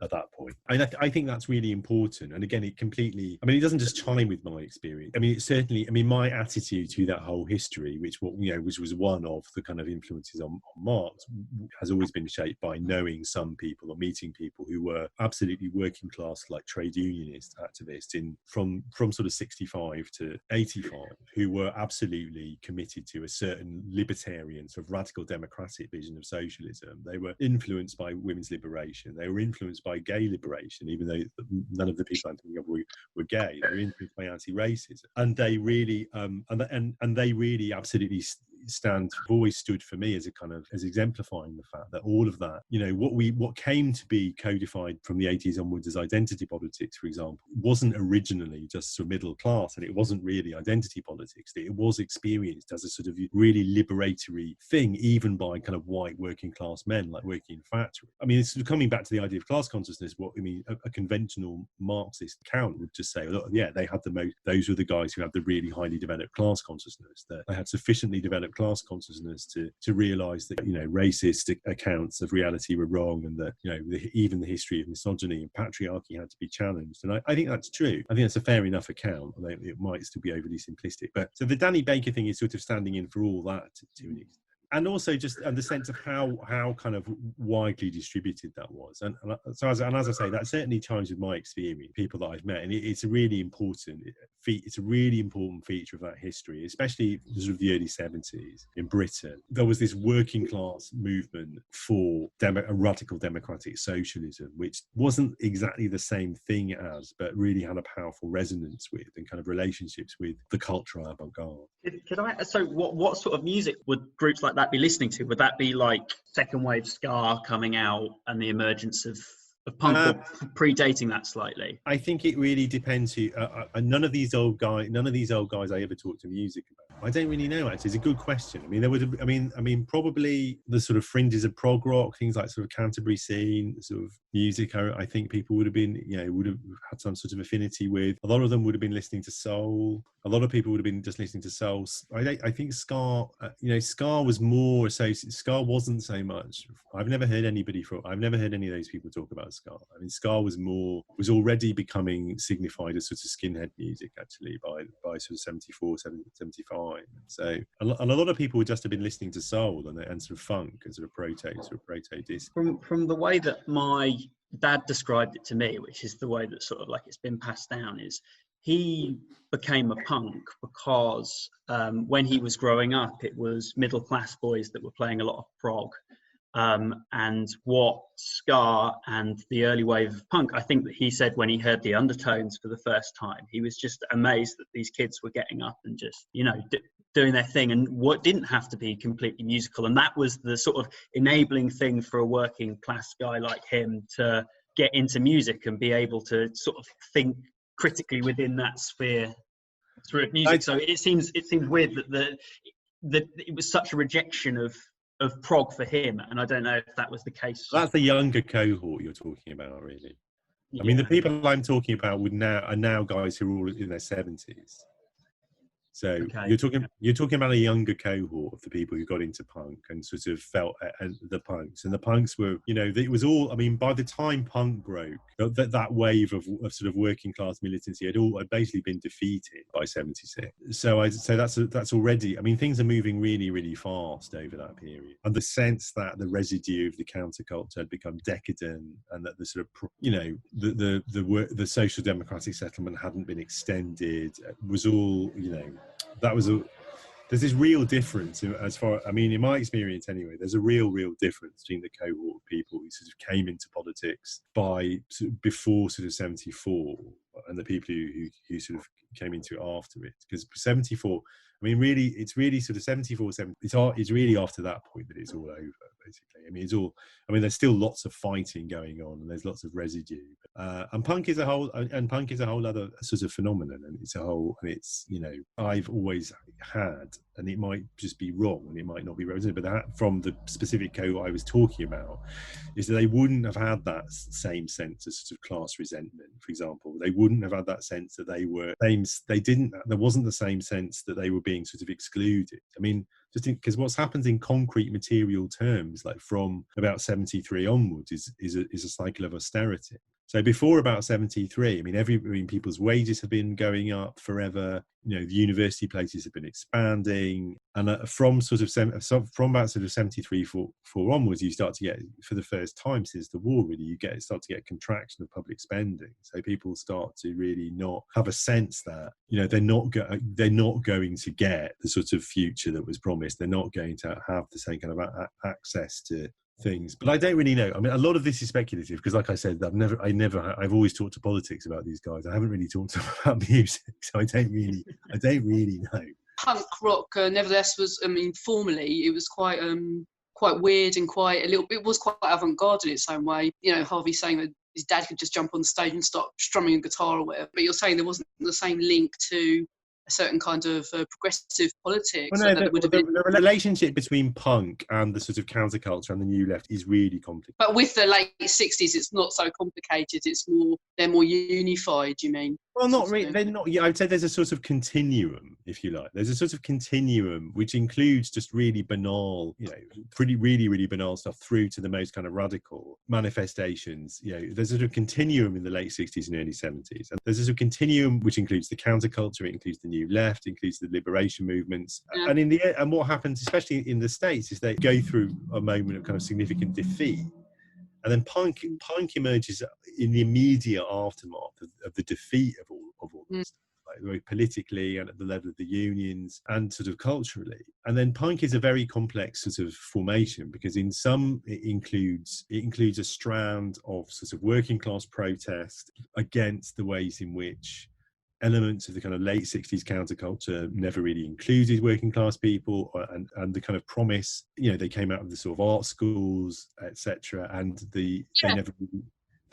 at that point. And I think that's really important. And again, it doesn't just chime with my experience. I mean, it certainly, my attitude to that whole history, which was one of the kind of influences on Marx, has always been shaped by knowing some people or meeting people who were absolutely working class, like trade unionist activists from sort of 65 to 85, who were absolutely committed to a certain libertarian, sort of radical democratic vision of socialism. They were influenced by women's liberation. They were influenced by gay liberation, even though none of the people I'm thinking of were gay. They were influenced by anti-racism, and they really and they really absolutely always stood for me as exemplifying the fact that all of that, what came to be codified from the 80s onwards as identity politics, for example, wasn't originally just sort of middle class, and it wasn't really identity politics. It was experienced as a sort of really liberatory thing, even by kind of white working class men, like working in factories. I mean, it's sort of coming back to the idea of class consciousness. A conventional Marxist account would just say, look, yeah, they had those were the guys who had the really highly developed class consciousness, that they had sufficiently developed class consciousness to realize that racist accounts of reality were wrong, and that even the history of misogyny and patriarchy had to be challenged. And I think that's true. I think that's a fair enough account, although it might still be overly simplistic. But so the Danny Baker thing is sort of standing in for all that to an extent. and also just and the sense of how kind of widely distributed that was. And so as I say, that certainly chimes with my experience, people that I've met, and it's a really important feature of that history, especially sort of the early 70s in Britain. There was this working class movement for a radical democratic socialism, which wasn't exactly the same thing as, but really had a powerful resonance with and kind of relationships with the cultural avant-garde. So what sort of music would groups like that be listening to? Would that be like second wave ska coming out and the emergence of punk, or predating that slightly? I think it really depends. None of these old guys I ever talked to music about. I don't really know. Actually, it's a good question. I mean, there would have. I mean, probably the sort of fringes of prog rock, things like sort of Canterbury scene, sort of music. I think people would have been, would have had some sort of affinity with. A lot of them would have been listening to soul. A lot of people would have been just listening to soul. I think ska. Ska was more associated. Ska wasn't so much. I've never heard any of those people talk about ska. I mean, ska was already becoming signified as sort of skinhead music, actually, by sort of 74, 75. So a lot of people would just have been listening to soul and sort of funk and sort of proto disc. From the way that my dad described it to me, which is the way that sort of like it's been passed down, is he became a punk because when he was growing up, it was middle class boys that were playing a lot of prog. And what ska and the early wave of punk, I think that he said when he heard the undertones for the first time, he was just amazed that these kids were getting up and just, doing their thing, and what didn't have to be completely musical. And that was the sort of enabling thing for a working class guy like him to get into music and be able to sort of think critically within that sphere through music. So it seems weird that it was such a rejection of prog for him, and I don't know if that was the case. That's the younger cohort you're talking about, really. Yeah. I mean, the people I'm talking about are now guys who are all in their 70s. So okay. You're talking about a younger cohort of the people who got into punk and sort of felt the punks were, it was all. I mean, by the time punk broke, that wave of sort of working class militancy had basically been defeated by 76. So that's already. I mean, things are moving really, really fast over that period, and the sense that the residue of the counterculture had become decadent, and that the sort of the social democratic settlement hadn't been extended was all. There's this real difference in my experience anyway, there's a real difference between the cohort of people who sort of came into politics before sort of 74 and the people who sort of came into it after it. Because 74, I mean, really, it's really sort of 74, 70, it's really after that point that it's all over, basically. I mean, there's still lots of fighting going on and there's lots of residue. And punk is a whole other sort of phenomenon, and I've always had, and it might just be wrong and it might not be represented, but that from the specific cohort I was talking about is that they wouldn't have had that same sense of sort of class resentment, for example. They wouldn't have had that sense that there wasn't the same sense that they were being sort of excluded. I mean, because what's happened in concrete material terms, like from about 73 onwards, is a cycle of austerity. So before about 73, I mean, people's wages have been going up forever. The university places have been expanding, and from about 73 4 onwards, you start to get, for the first time since the war, really, you start to get a contraction of public spending. So people start to really not have a sense that they're not going to get the sort of future that was promised. They're not going to have the same kind of access to things. But I don't really know. I mean, a lot of this is speculative because, like I said, I've always talked to politics about these guys. I haven't really talked to them about music, so I don't really know. Punk rock, nevertheless, was, formally it was quite weird and it was quite avant-garde in its own way. Harvey saying that his dad could just jump on the stage and start strumming a guitar or whatever. But you're saying there wasn't the same link to a certain kind of progressive politics. Well, no, the relationship between punk and the sort of counterculture and the new left is really complicated. But with the late 60s, it's not so complicated. They're more unified, you mean? Well, not really. They're not. Yeah, I would say there's a sort of continuum, if you like. There's a sort of continuum which includes just really banal, really banal stuff through to the most kind of radical manifestations. There's a sort of continuum in the late 60s and early 70s, and there's a sort of continuum which includes the counterculture, it includes the new left, it includes the liberation movements, and what happens, especially in the States, is they go through a moment of kind of significant defeat. And then punk emerges in the immediate aftermath of the defeat of all this stuff, like politically and at the level of the unions and sort of culturally. And then punk is a very complex sort of formation, because in some it includes a strand of sort of working class protest against the ways in which elements of the kind of late 60s counterculture never really included working class people, and the kind of promise, they came out of the sort of art schools, etc., and they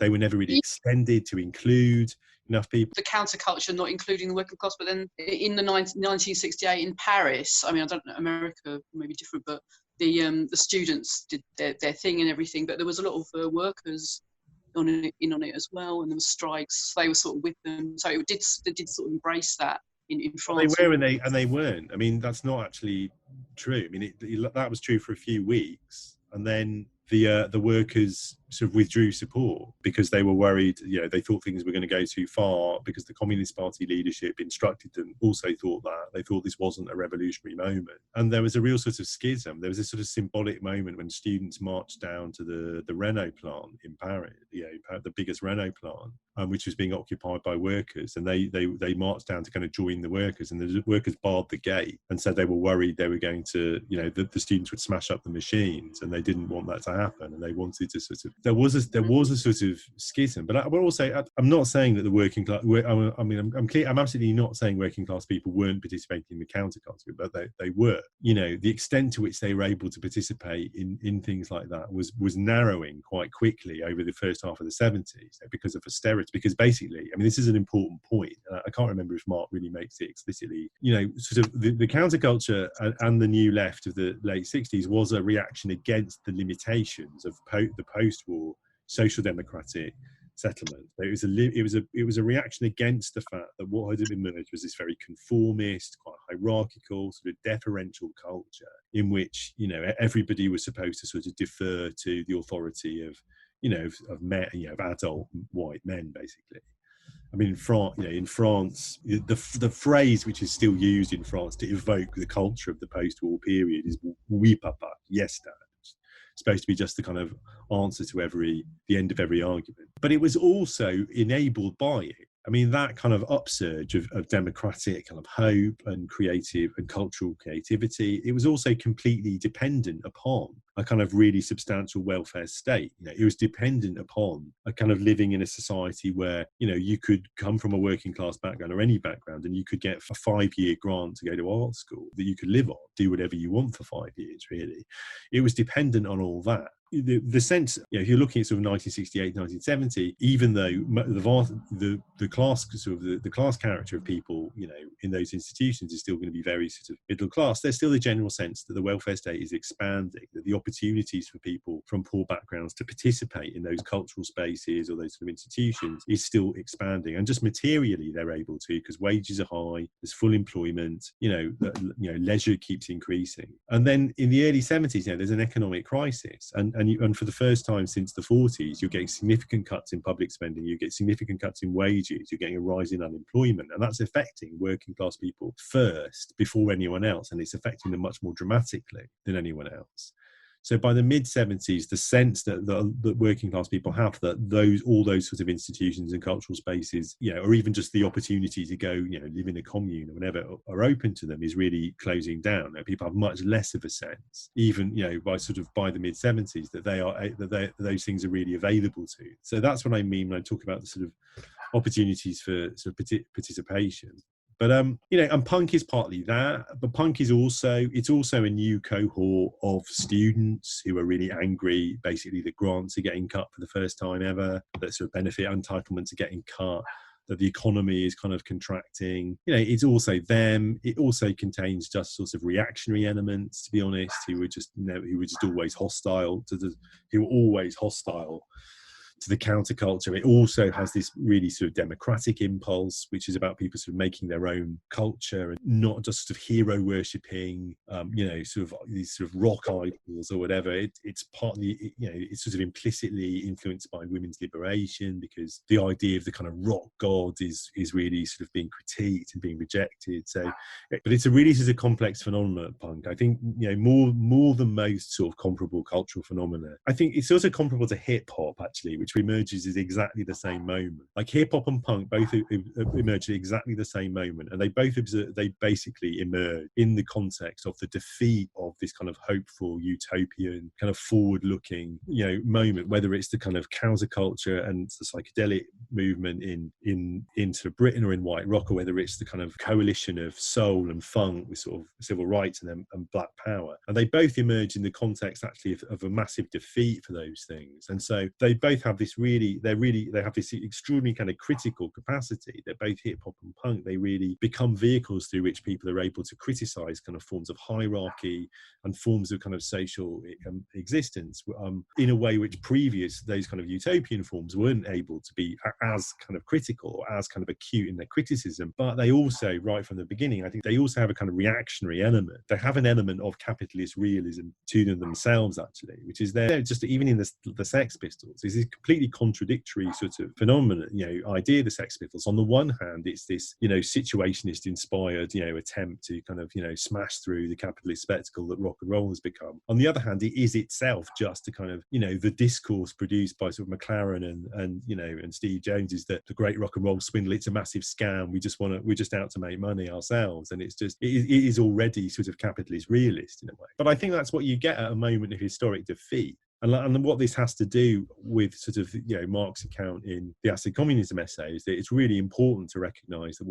were never really extended to include enough people. The counterculture not including the working class, but then in the 1968 in Paris, I mean, I don't know, America may be different, but the students did their thing and everything, but there was a lot of workers on it as well, and there were strikes. They were sort of with them, so they did sort of embrace that in France. They were, and they weren't. I mean, that's not actually true. I mean, that was true for a few weeks, and then the workers sort of withdrew support because they were worried. They thought things were going to go too far, because the Communist Party leadership instructed them. Also thought that they thought this wasn't a revolutionary moment, and there was a real sort of schism. There was a sort of symbolic moment when students marched down to the Renault plant in Paris, the biggest Renault plant, which was being occupied by workers, and they marched down to kind of join the workers, and the workers barred the gate and said they were worried they were going to, that the students would smash up the machines, and they didn't want that to happen, and they wanted to sort of. There was a sort of schism, but I'm not saying that the working class. I'm clear. I'm absolutely not saying working class people weren't participating in the counterculture, but they were. The extent to which they were able to participate in things like that was narrowing quite quickly over the first half of the 70s because of austerity. Because basically, I mean, this is an important point. I can't remember if Mark really makes it explicitly. Sort of the counterculture and the new left of the late 60s was a reaction against the limitations of the post-war social democratic settlement. It was a reaction against the fact that what had emerged was this very conformist, quite hierarchical, sort of deferential culture in which everybody was supposed to sort of defer to the authority of men, of adult white men, basically. I mean, in France, the phrase which is still used in France to evoke the culture of the post-war period is "Oui, papa," yes, dad. Supposed to be just the kind of answer to the end of every argument. But it was also enabled by it. I mean, that kind of upsurge of democratic kind of hope and creative and cultural creativity, it was also completely dependent upon a kind of really substantial welfare state. It was dependent upon a kind of living in a society where, you could come from a working class background or any background, and you could get a 5-year grant to go to art school that you could live on, do whatever you want for 5 years, really. It was dependent on all that. The sense, if you're looking at sort of 1968, 1970, even though the class sort of the class character of people, in those institutions is still going to be very sort of middle class, there's still a general sense that the welfare state is expanding, that the opportunities for people from poor backgrounds to participate in those cultural spaces or those sort of institutions is still expanding, and just materially they're able to, because wages are high, there's full employment, leisure keeps increasing. And then in the early 70s, there's an economic crisis, and for the first time since the 40s, you're getting significant cuts in public spending, you get significant cuts in wages, you're getting a rise in unemployment, and that's affecting working class people first before anyone else, and it's affecting them much more dramatically than anyone else. So by the mid-70s, the sense that working class people have that all those sorts of institutions and cultural spaces, or even just the opportunity to go, live in a commune or whatever, are open to them is really closing down. People have much less of a sense, even by the mid-70s, that those things are really available to. So that's what I mean when I talk about the sort of opportunities for sort of participation. But and punk is partly that, but punk is also a new cohort of students who are really angry, basically, that grants are getting cut for the first time ever, that sort of benefit entitlements are getting cut, that the economy is kind of contracting. It's also them. It also contains just sorts of reactionary elements, to be honest, who were just always hostile to the counterculture. It also has this really sort of democratic impulse, which is about people sort of making their own culture and not just sort of hero worshipping, sort of these sort of rock idols or whatever. It's partly, it's sort of implicitly influenced by women's liberation, because the idea of the kind of rock god is really sort of being critiqued and being rejected. So, but it's a really sort of complex phenomenon, punk. I think, more than most sort of comparable cultural phenomena. I think it's also comparable to hip hop, actually, which emerges at exactly the same moment. Like hip hop and punk both emerge at exactly the same moment, and they basically emerge in the context of the defeat of this kind of hopeful, utopian, kind of forward-looking, moment. Whether it's the kind of counterculture and the psychedelic movement in sort of Britain or in white rock, or whether it's the kind of coalition of soul and funk with sort of civil rights and black power, and they both emerge in the context actually of a massive defeat for those things. And so they both have this they have this extraordinary kind of critical capacity. They're both hip hop and punk. They really become vehicles through which people are able to criticize kind of forms of hierarchy and forms of kind of social existence in a way which those kind of utopian forms weren't able to be as kind of critical or as kind of acute in their criticism. But they also, right from the beginning, I think they also have a kind of reactionary element. They have an element of capitalist realism to them themselves, actually, which is there just even in the Sex Pistols. It's a completely contradictory sort of phenomenon, idea of the Sex Pistols. On the one hand, it's this, situationist inspired, attempt to kind of, smash through the capitalist spectacle that rock and roll has become. On the other hand, it is itself just a kind of, the discourse produced by sort of McLaren and Steve Jones is that the great rock and roll swindle, it's a massive scam. We're just out to make money ourselves. And it is already sort of capitalist realist in a way. But I think that's what you get at a moment of historic defeat. And what this has to do with sort of, Marx's account in the Acid Communism essay is that it's really important to recognise that,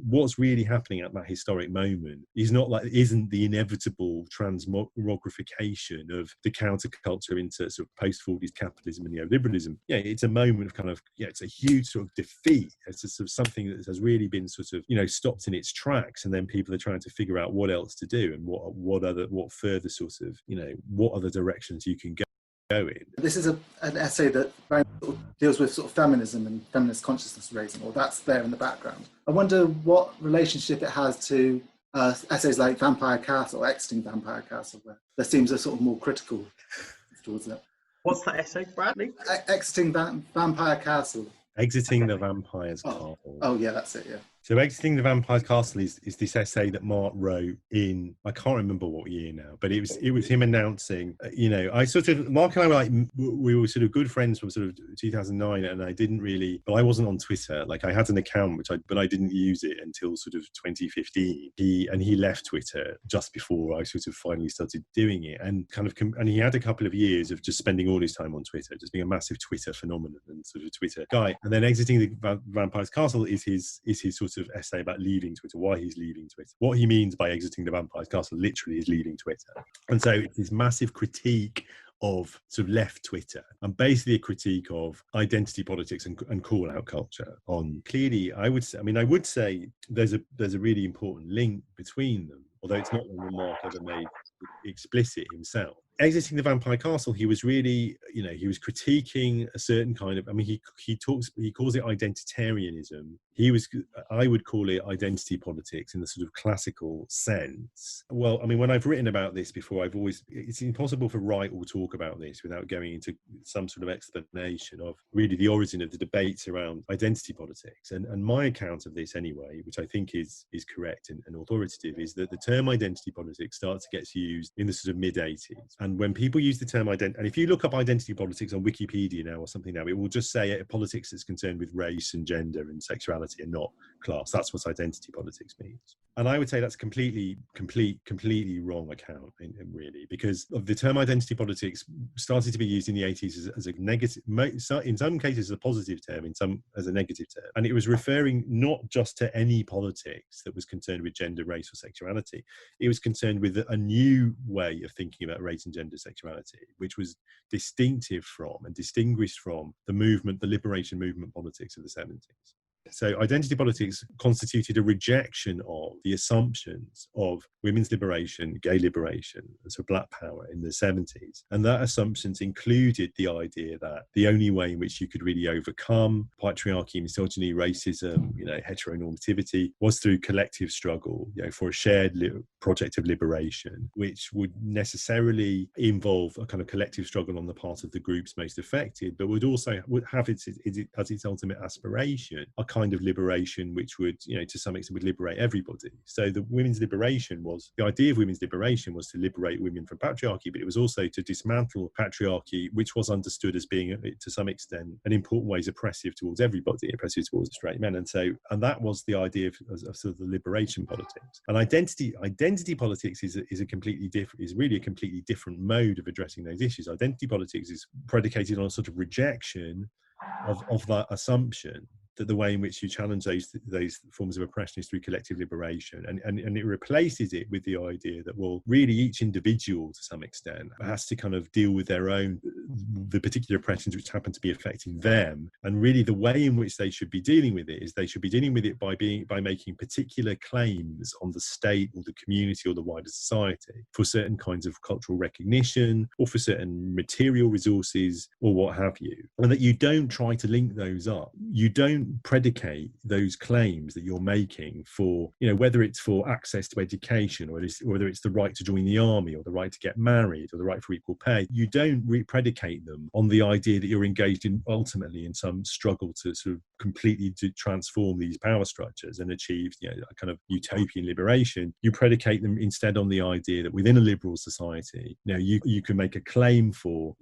what's really happening at that historic moment isn't the inevitable transmogrification of the counterculture into sort of post-40s capitalism and neoliberalism. It's a moment of kind of, it's a huge sort of defeat. It's a sort of something that has really been sort of, stopped in its tracks, and then people are trying to figure out what else to do and what further sort of, what other directions you can go in. This is an essay that very sort of deals with sort of feminism and feminist consciousness raising, or that's there in the background. I wonder what relationship it has to essays like Vampire Castle, Exiting Vampire Castle, where there seems a sort of more critical towards that. What's that essay, Bradley? Exiting Vampire Castle. Exiting the Vampire's Castle. Oh yeah, that's it, yeah. So Exiting the Vampire's Castle is this essay that Mark wrote in, I can't remember what year now, but it was him announcing, Mark and I we were sort of good friends from sort of 2009, and I wasn't on Twitter. Like I had an account, but I didn't use it until sort of 2015. He left Twitter just before I sort of finally started doing it, and and he had a couple of years of just spending all his time on Twitter, just being a massive Twitter phenomenon and sort of Twitter guy. And then Exiting the Vampire's Castle is his sort of essay about leaving Twitter, why he's leaving Twitter. What he means by exiting the Vampire's Castle literally is leaving Twitter. And so it's this massive critique of sort of left Twitter, and basically a critique of identity politics and call out culture. Clearly, I would say there's a really important link between them, although it's not one that Mark ever made explicit himself. Exiting the Vampire Castle, he was really, he was critiquing a certain kind of, he calls it identitarianism. I would call it identity politics in the sort of classical sense. Well, when I've written about this before, it's impossible to write or talk about this without going into some sort of explanation of really the origin of the debates around identity politics. And my account of this anyway, which I think is correct and authoritative, is that the term identity politics starts to get used in the sort of mid-80s. And when people use the term identity, and if you look up identity politics on Wikipedia now or something now, it will just say politics that's concerned with race and gender and sexuality and not class. That's what identity politics means. And I would say that's completely wrong account, really, because of the term identity politics started to be used in the 80s as a negative, in some cases as a positive term, in some as a negative term. And it was referring not just to any politics that was concerned with gender, race or sexuality. It was concerned with a new way of thinking about race and gender sexuality, which was distinctive from and distinguished from the liberation movement politics of the 70s. So identity politics constituted a rejection of the assumptions of women's liberation, gay liberation, and so black power in the 70s. And that assumptions included the idea that the only way in which you could really overcome patriarchy, misogyny, racism, heteronormativity was through collective struggle, for a shared project of liberation, which would necessarily involve a kind of collective struggle on the part of the groups most affected, but would have as its ultimate aspiration a kind of liberation which would, to some extent, would liberate everybody. So the idea of women's liberation was to liberate women from patriarchy, but it was also to dismantle patriarchy, which was understood as being, to some extent, in important ways oppressive towards everybody, oppressive towards straight men. And that was the idea of sort of the liberation politics. And identity politics is really a completely different mode of addressing those issues. Identity politics is predicated on a sort of rejection of that assumption that the way in which you challenge those forms of oppression is through collective liberation, and it replaces it with the idea that, well, really each individual to some extent has to kind of deal with the particular oppressions which happen to be affecting them, and really the way in which they should be dealing with it is they should be dealing with it by making particular claims on the state or the community or the wider society for certain kinds of cultural recognition or for certain material resources or what have you, and that you don't try to link those up. You don't predicate those claims that you're making for, whether it's for access to education or whether it's the right to join the army or the right to get married or the right for equal pay. You don't predicate them on the idea that you're engaged ultimately in some struggle to sort of completely to transform these power structures and achieve a kind of utopian liberation. You predicate them instead on the idea that within a liberal society, you can make a claim for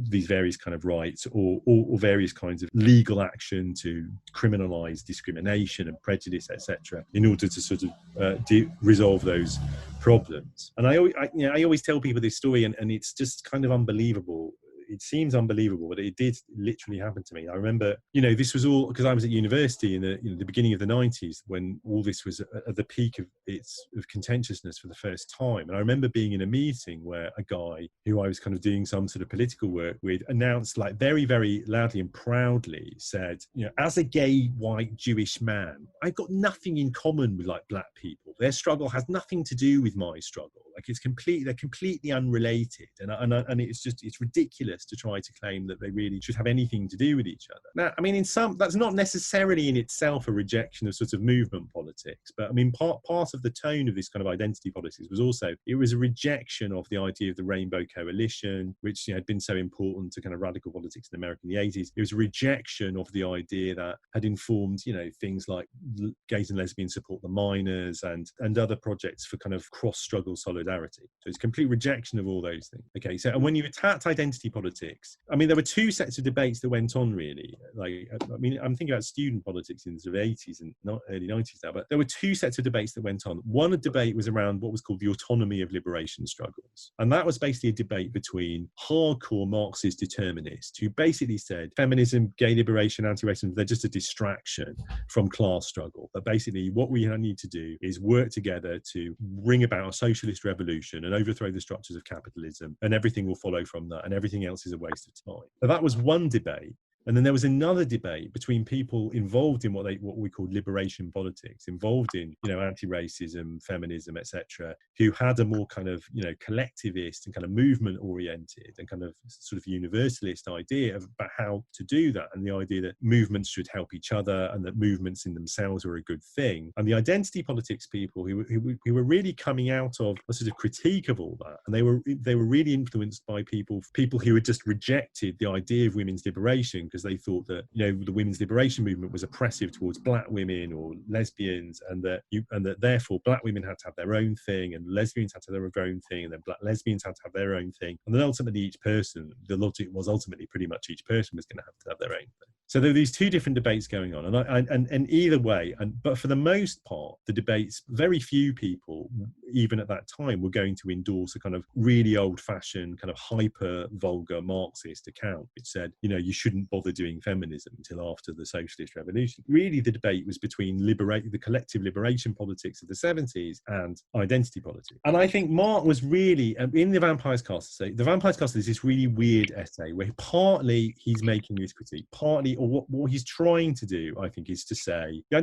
these various kind of rights or various kinds of legal action to criminalize discrimination and prejudice, etc., in order to sort of resolve those problems. And I always tell people this story, and it's just kind of unbelievable. It seems unbelievable, but it did literally happen to me. I remember, this was all because I was at university in the beginning of the 90s when all this was at the peak of contentiousness for the first time. And I remember being in a meeting where a guy who I was kind of doing some sort of political work with announced, like, very, very loudly and proudly said, as a gay white Jewish man, I've got nothing in common with like black people. Their struggle has nothing to do with my struggle. Like, they're completely unrelated, and it's ridiculous to try to claim that they really should have anything to do with each other. Now, I mean, that's not necessarily in itself a rejection of sort of movement politics, but I mean, part of the tone of this kind of identity politics was also, it was a rejection of the idea of the Rainbow Coalition, which had been so important to kind of radical politics in America in the 80s. It was a rejection of the idea that had informed, things like gays and lesbians support the miners and other projects for kind of cross-struggle solidarity. So it's complete rejection of all those things. Okay, so and when you attacked identity politics, I mean, there were two sets of debates that went on, really. Like, I mean, I'm thinking about student politics in the sort of 80s and not early 90s now, but there were two sets of debates that went on. One debate was around what was called the autonomy of liberation struggles. And that was basically a debate between hardcore Marxist determinists who basically said feminism, gay liberation, anti-racism, they're just a distraction from class struggle. That basically what we need to do is work together to bring about a socialist revolution and overthrow the structures of capitalism, and everything will follow from that, and everything else is a waste of time. So that was one debate. And then there was another debate between people involved in what we call liberation politics, involved in, anti-racism, feminism, etc., who had a more kind of, collectivist and kind of movement oriented and kind of sort of universalist idea about how to do that, and the idea that movements should help each other and that movements in themselves are a good thing. And the identity politics people who were really coming out of a sort of critique of all that, and they were really influenced by people who had just rejected the idea of women's liberation because they thought that the women's liberation movement was oppressive towards black women or lesbians, and that therefore black women had to have their own thing and lesbians had to have their own thing, and then black lesbians had to have their own thing, and then ultimately the logic was ultimately pretty much each person was going to have their own thing. So there were these two different debates going on, and either way, but for the most part, the debates, very few people, even at that time, were going to endorse a kind of really old-fashioned, kind of hyper-vulgar Marxist account, which said, you shouldn't bother doing feminism until after the socialist revolution. Really, the debate was between the collective liberation politics of the 70s and identity politics. And I think Mark was really, in The Vampire's Castle, The Vampire's Castle is this really weird essay where partly he's making this critique, partly, or what he's trying to do, I think, is to say the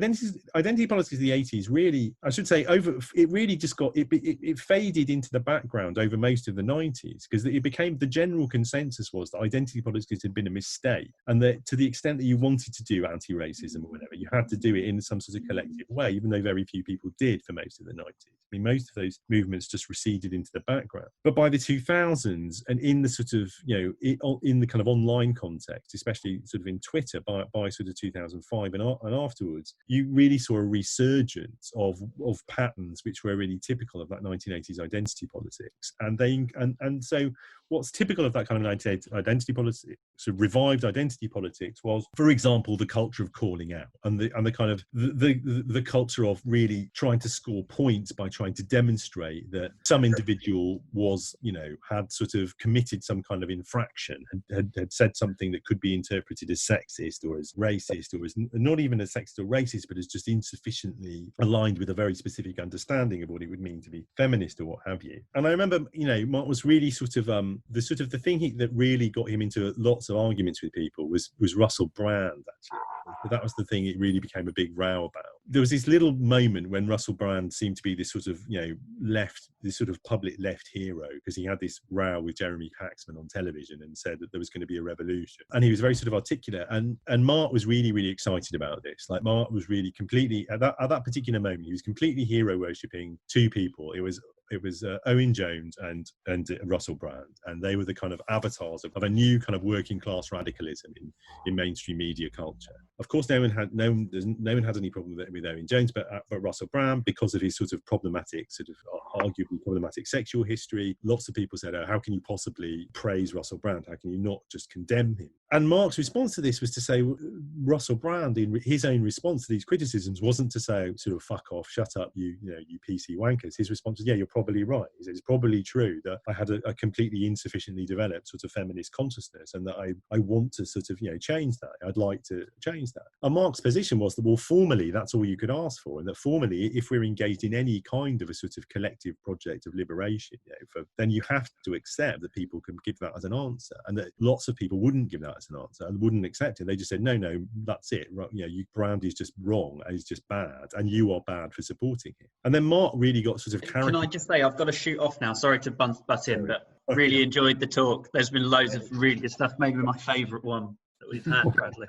identity politics of the 80s really, I should say, it really just got it faded into the background over most of the 90s, because it became, the general consensus was that identity politics had been a mistake, and that to the extent that you wanted to do anti-racism or whatever, you had to do it in some sort of collective way, even though very few people did for most of the 90s. I mean, most of those movements just receded into the background. But by the 2000s, and in the sort of, you know, in the kind of online context, especially sort of in Twitter, by sort of 2005 and afterwards, you really saw a resurgence of patterns which were really typical of that 1980s identity politics. And so what's typical of that kind of 1980s identity politics, sort of revived identity politics, was, for example, the culture of calling out, and the kind of the culture of really trying to score points by trying to demonstrate that some individual was, you know, had sort of committed some kind of infraction, had said something that could be interpreted as sexist or as racist, or as not even as sexist or racist, but as just insufficiently aligned with a very specific understanding of what it would mean to be feminist or what have you. And I remember, you know, Mark was really sort of the thing that really got him into lots of arguments with people was Russell Brand, actually. That was the thing it really became a big row about. There was this little moment when Russell Brand seemed to be this sort of, you know, this sort of public left hero, because he had this row with Jeremy Paxman on television and said that there was going to be a revolution. And he was very sort of articulate. And Mark was really, really excited about this. Like, Mark was really completely, at that particular moment, he was completely hero worshipping two people. It was Owen Jones and Russell Brand, and they were the kind of avatars of a new kind of working class radicalism in mainstream media culture. Of course, no one had any problem with Owen Jones, but Russell Brand, because of his sort of problematic, sort of arguably problematic sexual history. Lots of people said, "Oh, how can you possibly praise Russell Brand? How can you not just condemn him?" And Mark's response to this was to say, Russell Brand, in his own response to these criticisms, wasn't to say sort of "fuck off, shut up, you PC wankers." His response was, "Yeah, you're probably right. It's probably true that I had a completely insufficiently developed sort of feminist consciousness, and that I want to sort of, you know, change that. I'd like to change that." And Mark's position was that, well, formally, that's all you could ask for, and that formally, if we're engaged in any kind of a sort of collective project of liberation, you know, then you have to accept that people can give that as an answer, and that lots of people wouldn't give that as an answer and wouldn't accept it. They just said, no, that's it. You know, Brand is just wrong, and he's just bad, and you are bad for supporting him. And then Mark really got sort of Can I just say, I've got to shoot off now. Sorry to butt in, but really enjoyed the talk. There's been loads of really good stuff. Maybe my favourite one that we've had, Bradley.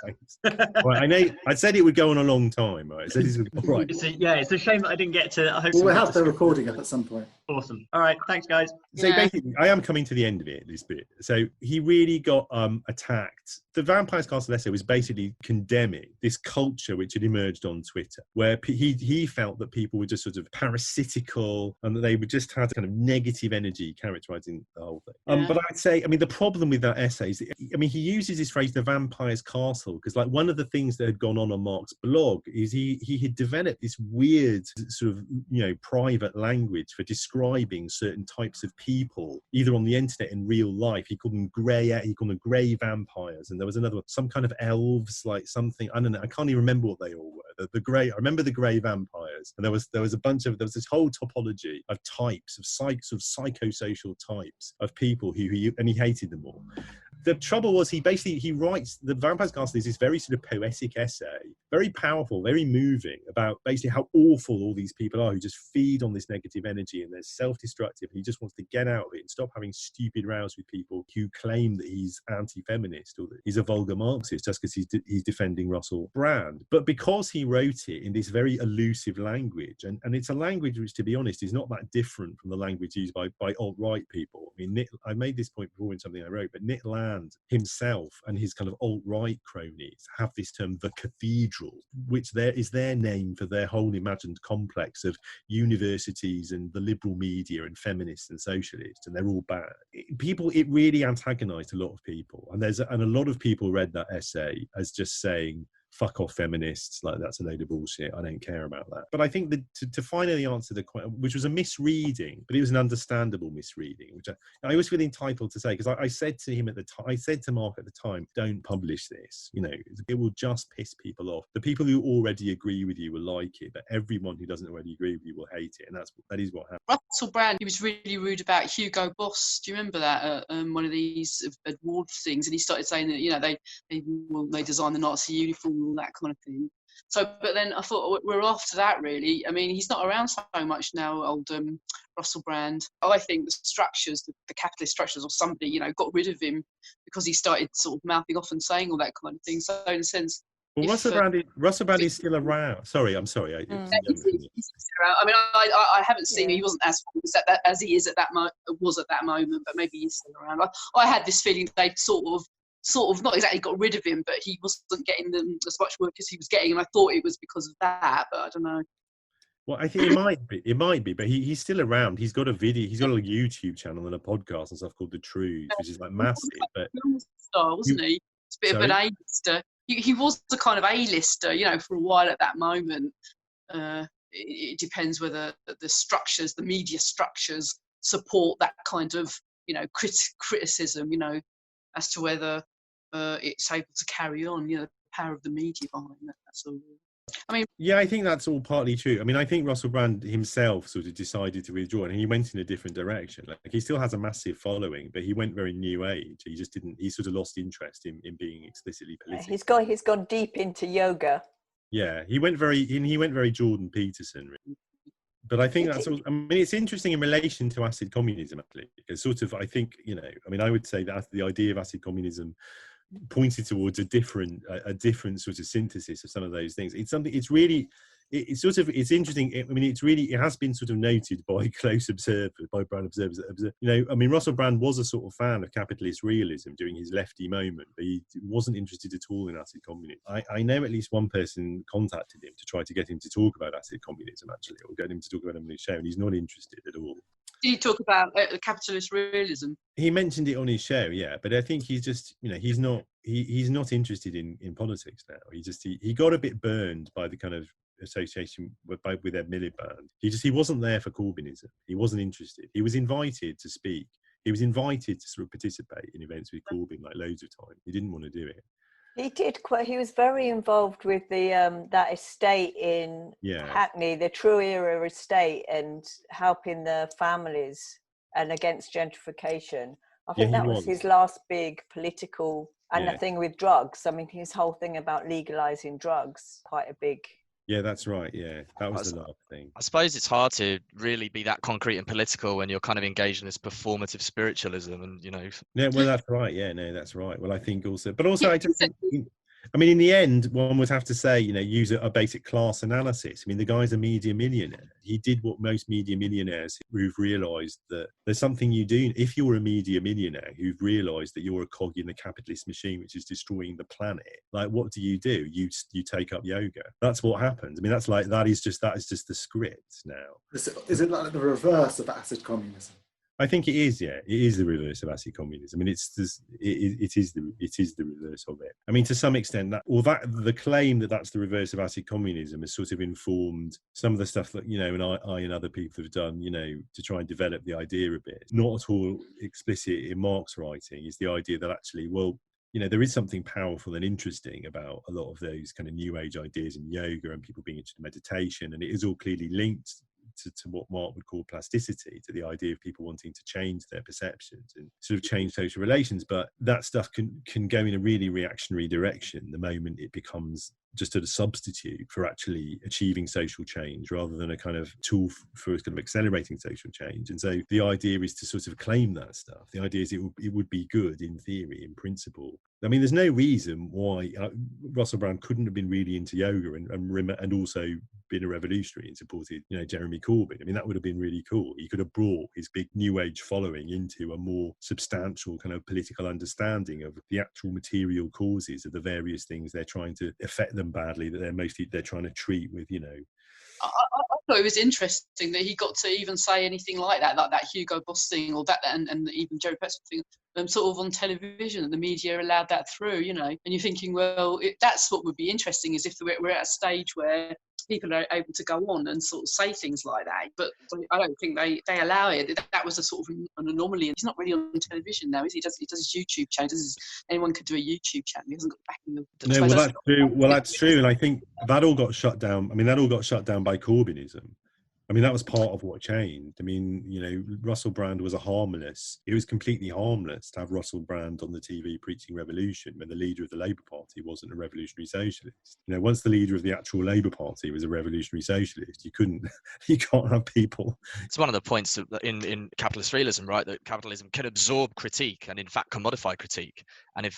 Well, I said it would go on a long time. Right? I said this would, right. It's a shame that I didn't get to. We'll have the recording up at some point. Awesome. All right. Thanks, guys. So basically, I am coming to the end of it, this bit. So he really got attacked. The Vampire's Castle essay was basically condemning this culture which had emerged on Twitter, where he felt that people were just sort of parasitical, and that they would just had kind of negative energy characterizing the whole thing. But I'd say, I mean, the problem with that essay is, I mean, he uses this phrase, the Vampire's Castle, because like one of the things that had gone on Mark's blog is he had developed this weird sort of, you know, private language for describing certain types of people, either on the internet in real life. He called them grey vampires, and there was another one, some kind of elves, like something, I don't know, I can't even remember what they all were. The grey, I remember the grey vampires, and there was this whole topology of types of psychosocial types of people who he hated them all. The trouble was, he writes, the Vampire's Castle is this very sort of poetic essay, very powerful, very moving, about basically how awful all these people are who just feed on this negative energy, and they're self-destructive, and he just wants to get out of it and stop having stupid rows with people who claim that he's anti-feminist or that he's a vulgar Marxist just because he's defending Russell Brand. But because he wrote it in this very elusive language, and it's a language which, to be honest, is not that different from the language used by alt-right people. I mean, I made this point before in something I wrote, but Nick Land himself and his kind of alt-right cronies have this term, the cathedral, which is their name for their whole imagined complex of universities and the liberal media and feminists and socialists, and they're all bad. It really antagonized a lot of people, and a lot of people read that essay as just saying, fuck off feminists, like that's a load of bullshit, I don't care about that. But I think that to finally answer the question, which was a misreading, but it was an understandable misreading, which I always feel entitled to say, because I said to him at the time, I said to Mark at the time, don't publish this, you know, it will just piss people off. The people who already agree with you will like it, but everyone who doesn't already agree with you will hate it, and that is what happened. Russell Brand, he was really rude about Hugo Boss. Do you remember that one of these award things? And he started saying that, you know, they designed the Nazi uniform and all that kind of thing. So, but then I thought we're off to that really. I mean, he's not around so much now, old Russell Brand. I think the structures, the capitalist structures, or somebody, you know, got rid of him because he started sort of mouthing off and saying all that kind of thing. So in a sense, well, Russell Brand is still around. Sorry, I'm sorry. He's still around. I mean, I haven't seen him. He wasn't as famous as he is at that moment, but maybe he's still around. I had this feeling they'd sort of not exactly got rid of him, but he wasn't getting them as much work as he was getting, and I thought it was because of that, but I don't know. Well, I think it might be, but he's still around. He's got a YouTube channel and a podcast and stuff called The Truth, which is like massive. But star, wasn't he? It's a bit of an A-lister. He was a kind of A-lister, you know, for a while at that moment. It depends whether the media structures support that kind of, you know, criticism, you know, as to whether it's able to carry on, you know, the power of the media behind that. That's all. I mean, yeah, I think that's all partly true. I mean, I think Russell Brand himself sort of decided to withdraw, and he went in a different direction. Like, he still has a massive following, but he went very new age. He just didn't. He sort of lost interest in being explicitly political. He's gone deep into yoga. Yeah, he went very Jordan Peterson. Really. But I think that's all. I mean, it's interesting in relation to acid communism, actually, because sort of I think, you know, I mean, I would say that the idea of acid communism pointed towards a different sort of synthesis of some of those things. It's something. It's really. It's interesting. I mean, it has been sort of noted by close observers, by Brand observers. You know, I mean, Russell Brand was a sort of fan of capitalist realism during his lefty moment, but he wasn't interested at all in acid communism. I know at least one person contacted him to try to get him to talk about acid communism, actually, or get him to talk about it on his show, and he's not interested at all. Did he talk about capitalist realism? He mentioned it on his show, yeah, but I think he's just, you know, he's not interested in politics now. He got a bit burned by the kind of association with Ed Miliband. He wasn't there for Corbynism. He wasn't interested. He was invited to speak. He was invited to sort of participate in events with Corbyn like loads of time. He didn't want to do it. He was very involved with the that estate in Hackney, the True Era estate, and helping the families and against gentrification. I think that was his last big political, and the thing with drugs. I mean, his whole thing about legalizing drugs, quite a big. Yeah, that's right. Yeah, that was the last thing. I suppose it's hard to really be that concrete and political when you're kind of engaged in this performative spiritualism, and you know. Yeah, well, that's right. Yeah, no, that's right. Well, I think also, but also, I just think, I mean, in the end, one would have to say, you know, use a basic class analysis. I mean, the guy's a media millionaire. He did what most media millionaires who've realised that there's something you do. If you're a media millionaire who've realised that you're a cog in the capitalist machine, which is destroying the planet, like, what do? You take up yoga. That's what happens. I mean, that is just the script now. Is it like the reverse of acid communism? I think it is, yeah. It is the reverse of acid communism. I mean, it is the reverse of it. I mean, to some extent, the claim that that's the reverse of acid communism has sort of informed some of the stuff that, you know, and I and other people have done, you know, to try and develop the idea a bit. Not at all explicit in Marx's writing is the idea that actually, well, you know, there is something powerful and interesting about a lot of those kind of new age ideas in yoga and people being interested in meditation, and it is all clearly linked to what Mark would call plasticity, to the idea of people wanting to change their perceptions and sort of change social relations. But that stuff can go in a really reactionary direction the moment it becomes just a substitute for actually achieving social change rather than a kind of tool for kind of accelerating social change. And so the idea is to sort of claim that stuff. The idea is it would be good in theory, in principle. I mean, there's no reason why Russell Brand couldn't have been really into yoga and also been a revolutionary and supported, you know, Jeremy Corbyn. I mean, that would have been really cool. He could have brought his big new age following into a more substantial kind of political understanding of the actual material causes of the various things they're trying to affect them badly, that they're trying to treat with, you know. I thought it was interesting that he got to even say anything like that Hugo Boss thing, or that, and even Jerry Petson thing, sort of on television, and the media allowed that through, you know. And you're thinking, well, that's what would be interesting, is if we're at a stage where people are able to go on and sort of say things like that. But I don't think they allow it. That was a sort of an anomaly. He's not really on television now, is he? He does his YouTube channel. Anyone could do a YouTube channel. He hasn't got backing of the. No, well, that's true. Well, that's true. And I think that all got shut down. I mean, that all got shut down by Corbynism. I mean, that was part of what changed. I mean, you know, Russell Brand was it was completely harmless to have Russell Brand on the TV preaching revolution when the leader of the Labour Party wasn't a revolutionary socialist. You know, once the leader of the actual Labour Party was a revolutionary socialist, you can't have people. It's one of the points in capitalist realism, right, that capitalism can absorb critique and in fact commodify critique. And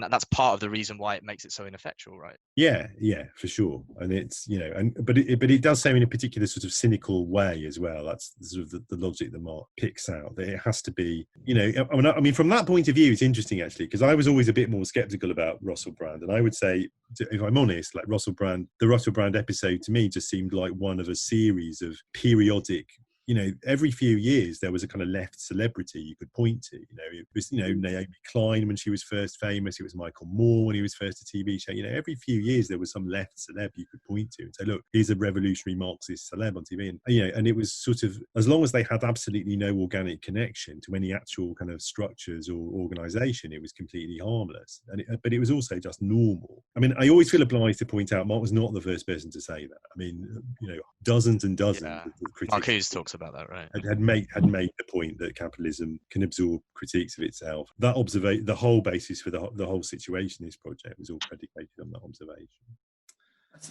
that's part of the reason why it makes it so ineffectual, right? Yeah, for sure. And it's, you know, but it does so in a particular sort of cynical way as well. That's sort of the logic that Mark picks out, that it has to be, you know, I mean, from that point of view, it's interesting actually, because I was always a bit more skeptical about Russell Brand. And I would say, if I'm honest, like the Russell Brand episode to me just seemed like one of a series of periodic, you know, every few years there was a kind of left celebrity you could point to. You know, it was, you know, Naomi Klein when she was first famous. It was Michael Moore when he was first a TV show. You know, every few years there was some left celeb you could point to and say, look, here's a revolutionary Marxist celeb on TV. And, you know, and it was sort of, as long as they had absolutely no organic connection to any actual kind of structures or organisation, it was completely harmless. But it was also just normal. I mean, I always feel obliged to point out Mark was not the first person to say that. I mean, you know, dozens and dozens of critics. Marcuse talks about that, right? Had made the point that capitalism can absorb critiques of itself. That the whole basis for the whole situation in this project was all predicated on that observation.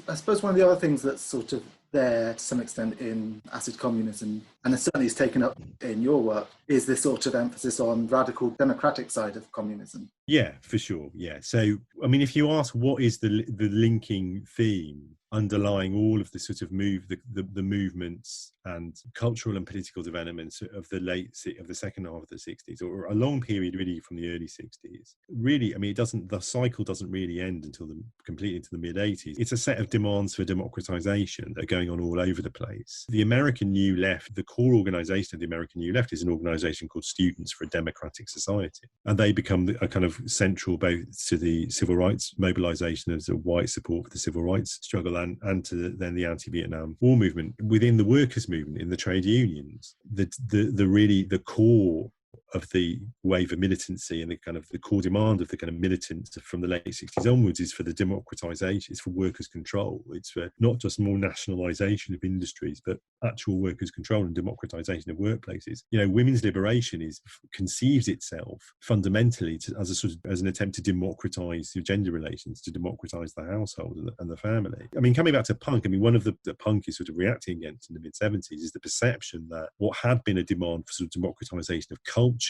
I suppose one of the other things that's sort of there to some extent in acid communism, and it certainly is taken up in your work, is this sort of emphasis on radical democratic side of communism. Yeah, for sure. Yeah. So, I mean, if you ask what is the linking theme underlying all of the sort of the movements and cultural and political developments of the second half of the 60s, or a long period really from the early 60s, really, I mean, the cycle doesn't really end until completely into the mid 80s. It's a set of demands for democratization that are going on all over the place. The American New Left, the core organization of the American New Left is an organization called Students for a Democratic Society. And they become a kind of central both to the civil rights mobilization as a white support for the civil rights struggle and to then the anti-Vietnam War movement. Within the workers' movement, in the trade unions, the core of the wave of militancy and the kind of the core demand of the kind of militants from the late 60s onwards is for the democratization, it's for workers' control, it's for not just more nationalization of industries, but actual workers' control and democratization of workplaces. You know, women's liberation conceives itself fundamentally as an attempt to democratize gender relations, to democratize the household and the family. I mean, coming back to punk, I mean, one of the punk is sort of reacting against in the mid-70s is the perception that what had been a demand for sort of democratization of culture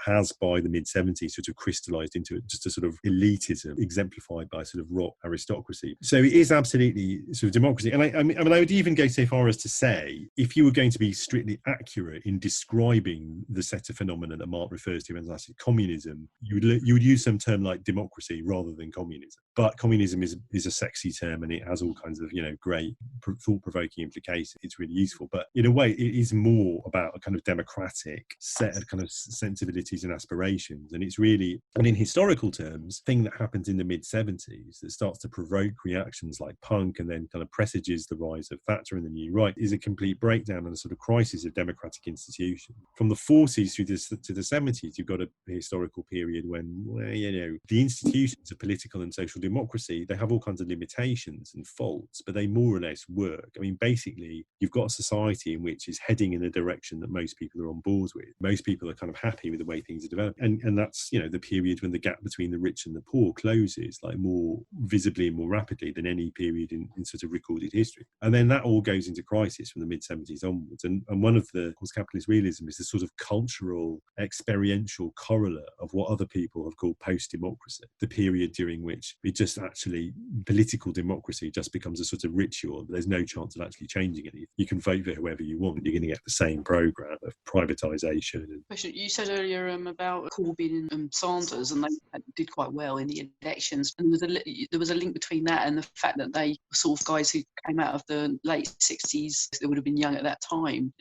has by the mid-70s sort of crystallized into just a sort of elitism exemplified by sort of rock aristocracy. So it is absolutely sort of democracy. And I mean, I would even go so far as to say, if you were going to be strictly accurate in describing the set of phenomena that Mark refers to as acid communism, you would use some term like democracy rather than communism. But communism is a sexy term and it has all kinds of, you know, great thought-provoking implications. It's really useful. But in a way, it is more about a kind of democratic set of kind of sensibilities and aspirations. And it's really, and in historical terms, thing that happens in the mid-70s that starts to provoke reactions like punk and then kind of presages the rise of Thatcher and the New Right is a complete breakdown and a sort of crisis of democratic institutions. From the 40s to the 70s, you've got a historical period when, well, you know, the institutions of political and social democracy, they have all kinds of limitations and faults, but they more or less work. I mean, basically, you've got a society in which is heading in a direction that most people are on board with. Most people are kind of happy with the way things are developing. And that's, you know, the period when the gap between the rich and the poor closes, like more visibly and more rapidly than any period in sort of recorded history. And then that all goes into crisis from the mid-70s onwards. And one of the, of course, capitalist realism is the sort of cultural, experiential correlate of what other people have called post-democracy, the period during which it just actually, political democracy just becomes a sort of ritual. There's no chance of actually changing anything. You can vote for whoever you want. You're going to get the same programme of privatisation. You said earlier about Corbyn and Sanders, and they did quite well in the elections. And there was a link between that and the fact that they were sort of guys who came out of the late 60s. They would have been young at that time.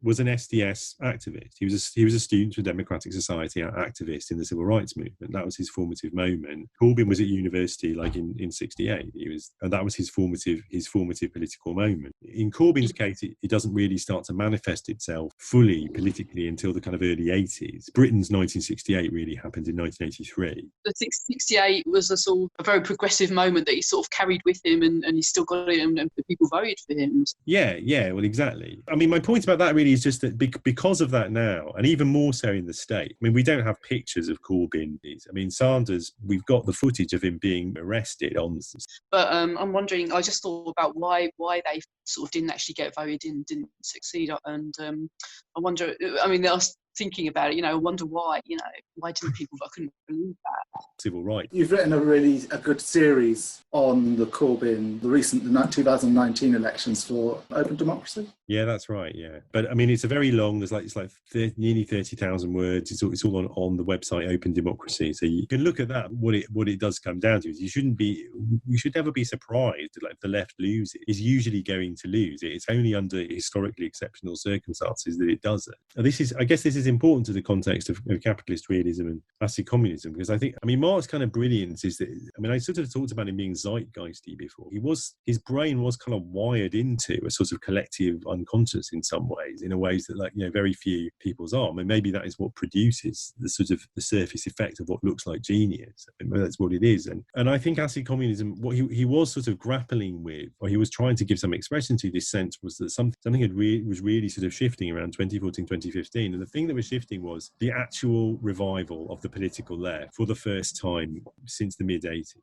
was an SDS activist. He was a student for Democratic Society activist in the civil rights movement. That was his formative moment. Corbyn was at university like in 68. And that was his formative political moment. In Corbyn's case, it doesn't really start to manifest itself fully politically until the kind of early 80s. Britain's 1968 really happened in 1983. The 68 was a very progressive moment that he sort of carried with him, and he still got it, and people voted for him. Yeah, well, exactly. I mean, my point about that really is just that because of that now, and even more so in the state, I mean, we don't have pictures of Corbyn. I mean, Sanders, we've got the footage of him being arrested on. But I'm wondering, I just thought about why they sort of didn't actually get voted in, didn't succeed. And I wonder, I mean, I was thinking about it, I wonder why, why didn't people, I couldn't believe that. Civil rights. You've written a good series on the Corbyn, the recent 2019 elections for Open Democracy. Yeah, that's right. Yeah, but I mean, it's a very long. It's like nearly 30,000 words. It's all on the website Open Democracy, so you can look at that. What it does come down to is you should never be surprised that, like, if the left loses, it's usually going to lose. It's only under historically exceptional circumstances that it does it. And I guess this is important to the context of capitalist realism and acid communism, because I mean, Marx's kind of brilliance is that, I mean, I sort of talked about him being zeitgeisty before. His brain was kind of wired into a sort of collective unconscious in some ways, in ways that, like, very few people's are. I mean, maybe that is what produces the sort of the surface effect of what looks like genius. I mean, that's what it is. And I think acid communism, what he was sort of grappling with, or he was trying to give some expression to this sense, was that something was really sort of shifting around 2014, 2015. And the thing that was shifting was the actual revival of the political left for the first time since the mid-80s.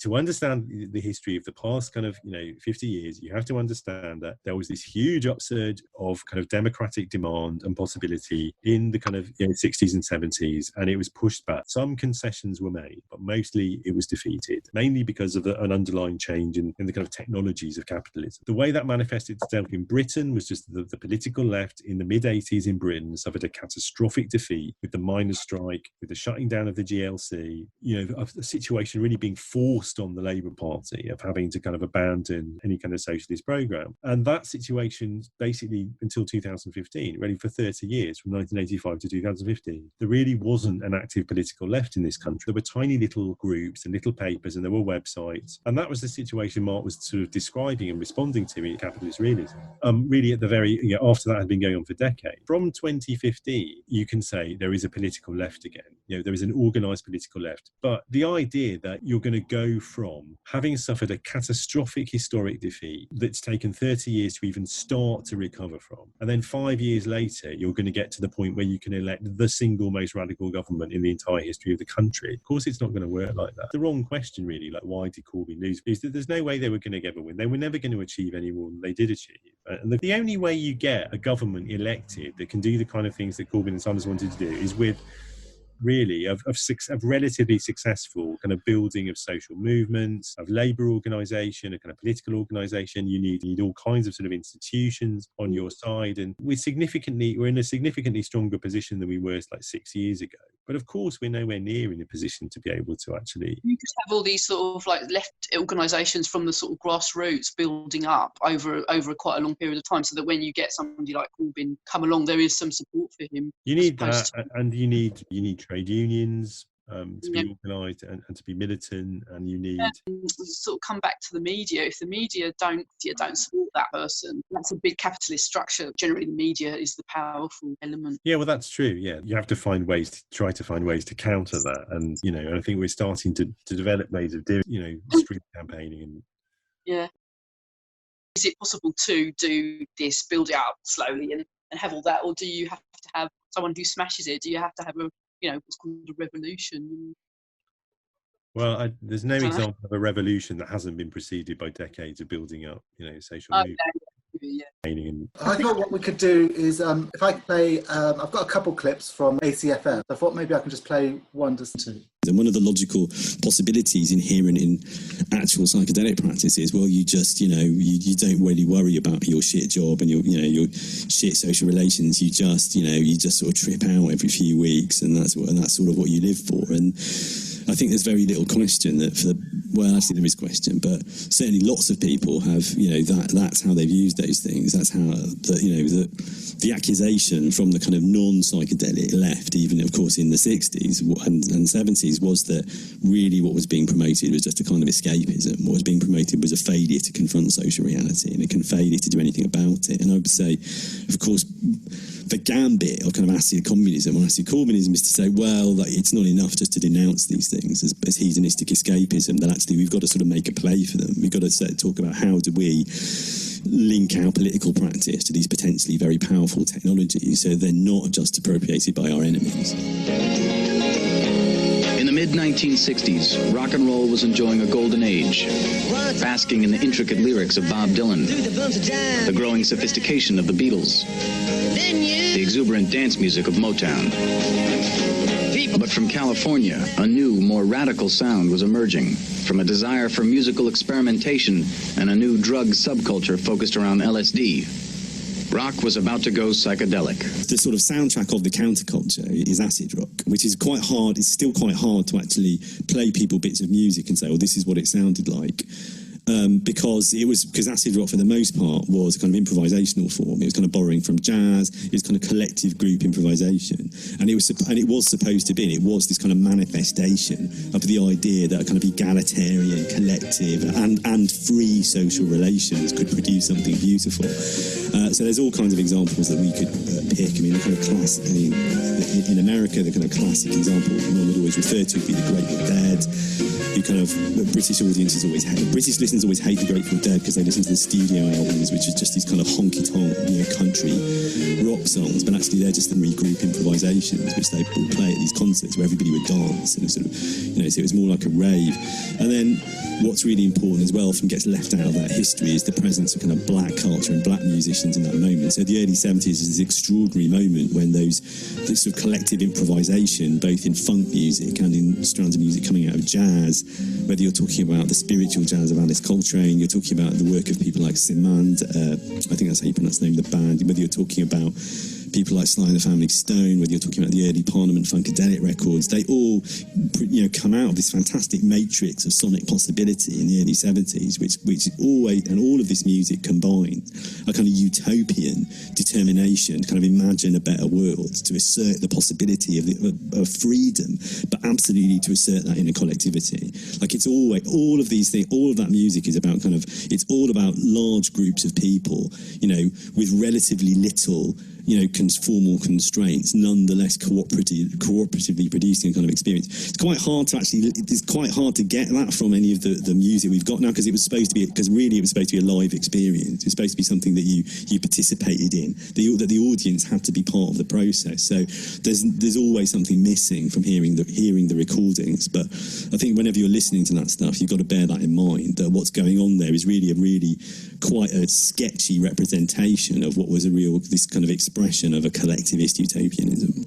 To understand the history of the past kind of 50 years, you have to understand that there was this huge upsurge of kind of democratic demand and possibility in the kind of 60s and 70s, and it was pushed back. Some concessions were made, but mostly it was defeated, mainly because of an underlying change in the kind of technologies of capitalism. The way that manifested itself in Britain was just the political left in the mid-80s in Britain suffered a catastrophic defeat with the miners' strike, with the shutting down of the GLC, of the situation really being forced on the Labour Party of having to kind of abandon any kind of socialist programme. And that situation basically until 2015, really for 30 years, from 1985 to 2015, there really wasn't an active political left in this country. There were tiny little groups and little papers, and there were websites. And that was the situation Mark was sort of describing and responding to in capitalist realism. Really at the very, after that had been going on for decades. From 2015, you can say there is a political left again. There is an organised political left. But the idea that you're going to go from having suffered a catastrophic historic defeat that's taken 30 years to even start to recover from, and then 5 years later, you're going to get to the point where you can elect the single most radical government in the entire history of the country. Of course, it's not going to work like that. The wrong question, really, like, why did Corbyn lose, is that there's no way they were going to ever win. They were never going to achieve any more than they did achieve. And the only way you get a government elected that can do the kind of things that Corbyn and Sanders wanted to do is with really of relatively successful kind of building of social movements, of labour organisation, a kind of political organisation. You need all kinds of sort of institutions on your side, and we're in a significantly stronger position than we were like 6 years ago. But of course, we're nowhere near in a position to be able to actually. You could have all these sort of like left organisations from the sort of grassroots building up over quite a long period of time, so that when you get somebody like Corbyn come along, there is some support for him. You need that, and you need trade unions to be organised and to be militant, and you need sort of come back to the media. If the media don't support that person, that's a big capitalist structure. Generally, the media is the powerful element. Yeah, well, that's true. Yeah, you have to try to find ways to counter that, and I think we're starting to develop ways of doing street campaigning and. Yeah. Is it possible to do this, build it up slowly and have all that, or do you have to have someone who smashes it? Do you have to have a what's called a revolution? Well, there's no example of a revolution that hasn't been preceded by decades of building up, social movement. Yeah. I thought what we could do is, if I play, I've got a couple clips from ACFM. I thought maybe I can just play one just to. And one of the logical possibilities inherent in actual psychedelic practice is, well, you just, you don't really worry about your shit job and your shit social relations. You just sort of trip out every few weeks, and that's sort of what you live for. And I think there's very little question that actually there is question, but certainly lots of people have, that's how they've used those things. That's how, the accusation from the kind of non-psychedelic left, even of course in the 60s and 70s, was that really what was being promoted was just a kind of escapism. What was being promoted was a failure to confront social reality and a failure to do anything about it. And I would say, of course, the gambit of kind of acid communism or acid Corbynism is to say, well, that it's not enough just to denounce these things as hedonistic escapism, that actually we've got to sort of make a play for them. We've got to talk about how do we link our political practice to these potentially very powerful technologies so they're not just appropriated by our enemies. In the mid-1960s, rock and roll was enjoying a golden age, basking in the intricate lyrics of Bob Dylan, the growing sophistication of the Beatles, the exuberant dance music of Motown. But from California, a new, more radical sound was emerging, from a desire for musical experimentation and a new drug subculture focused around LSD. Rock was about to go psychedelic. The sort of soundtrack of the counterculture is acid rock, which is quite hard. It's still quite hard to actually play people bits of music and say, well, this is what it sounded like. Because acid rock for the most part was a kind of improvisational form. It was kind of borrowing from jazz. It was kind of collective group improvisation, and it was supposed to be. And it was this kind of manifestation of the idea that a kind of egalitarian, collective, and free social relations could produce something beautiful. So there's all kinds of examples that we could pick. I mean, the kind of classic in America, the kind of classic example one would always refer to would be the Grateful Dead. Who kind of British audiences always hate. British listeners always hate the Grateful Dead because they listen to the studio albums, which is just these kind of honky-tonk, country rock songs, but actually they're just the regroup improvisations which they play at these concerts where everybody would dance, and sort of, so it was more like a rave. And then what's really important as well, from gets left out of that history, is the presence of kind of black culture and black musicians in that moment. So the early 70s is this extraordinary moment when this sort of collective improvisation, both in funk music and in strands of music coming out of jazz, whether you're talking about the spiritual jazz of Alice Coltrane, you're talking about the work of people like Simand, I think that's how you pronounce the name of the band, whether you're talking about people like Sly and the Family Stone, whether you're talking about the early Parliament Funkadelic records, they all come out of this fantastic matrix of sonic possibility in the early 70s, which always, and all of this music combined, a kind of utopian determination to kind of imagine a better world, to assert the possibility of freedom, but absolutely to assert that in a collectivity. Like, it's always, all of these things, all of that music is about it's all about large groups of people, with relatively little formal constraints, nonetheless cooperatively producing a kind of experience. It's quite hard to get that from any of the music we've got now, because it was supposed to be a live experience. It's supposed to be something that you participated in, that the audience had to be part of the process. So there's always something missing from hearing the recordings. But I think whenever you're listening to that stuff, you've got to bear that in mind, that what's going on there is really quite a sketchy representation of what was this kind of expression of a collectivist utopianism.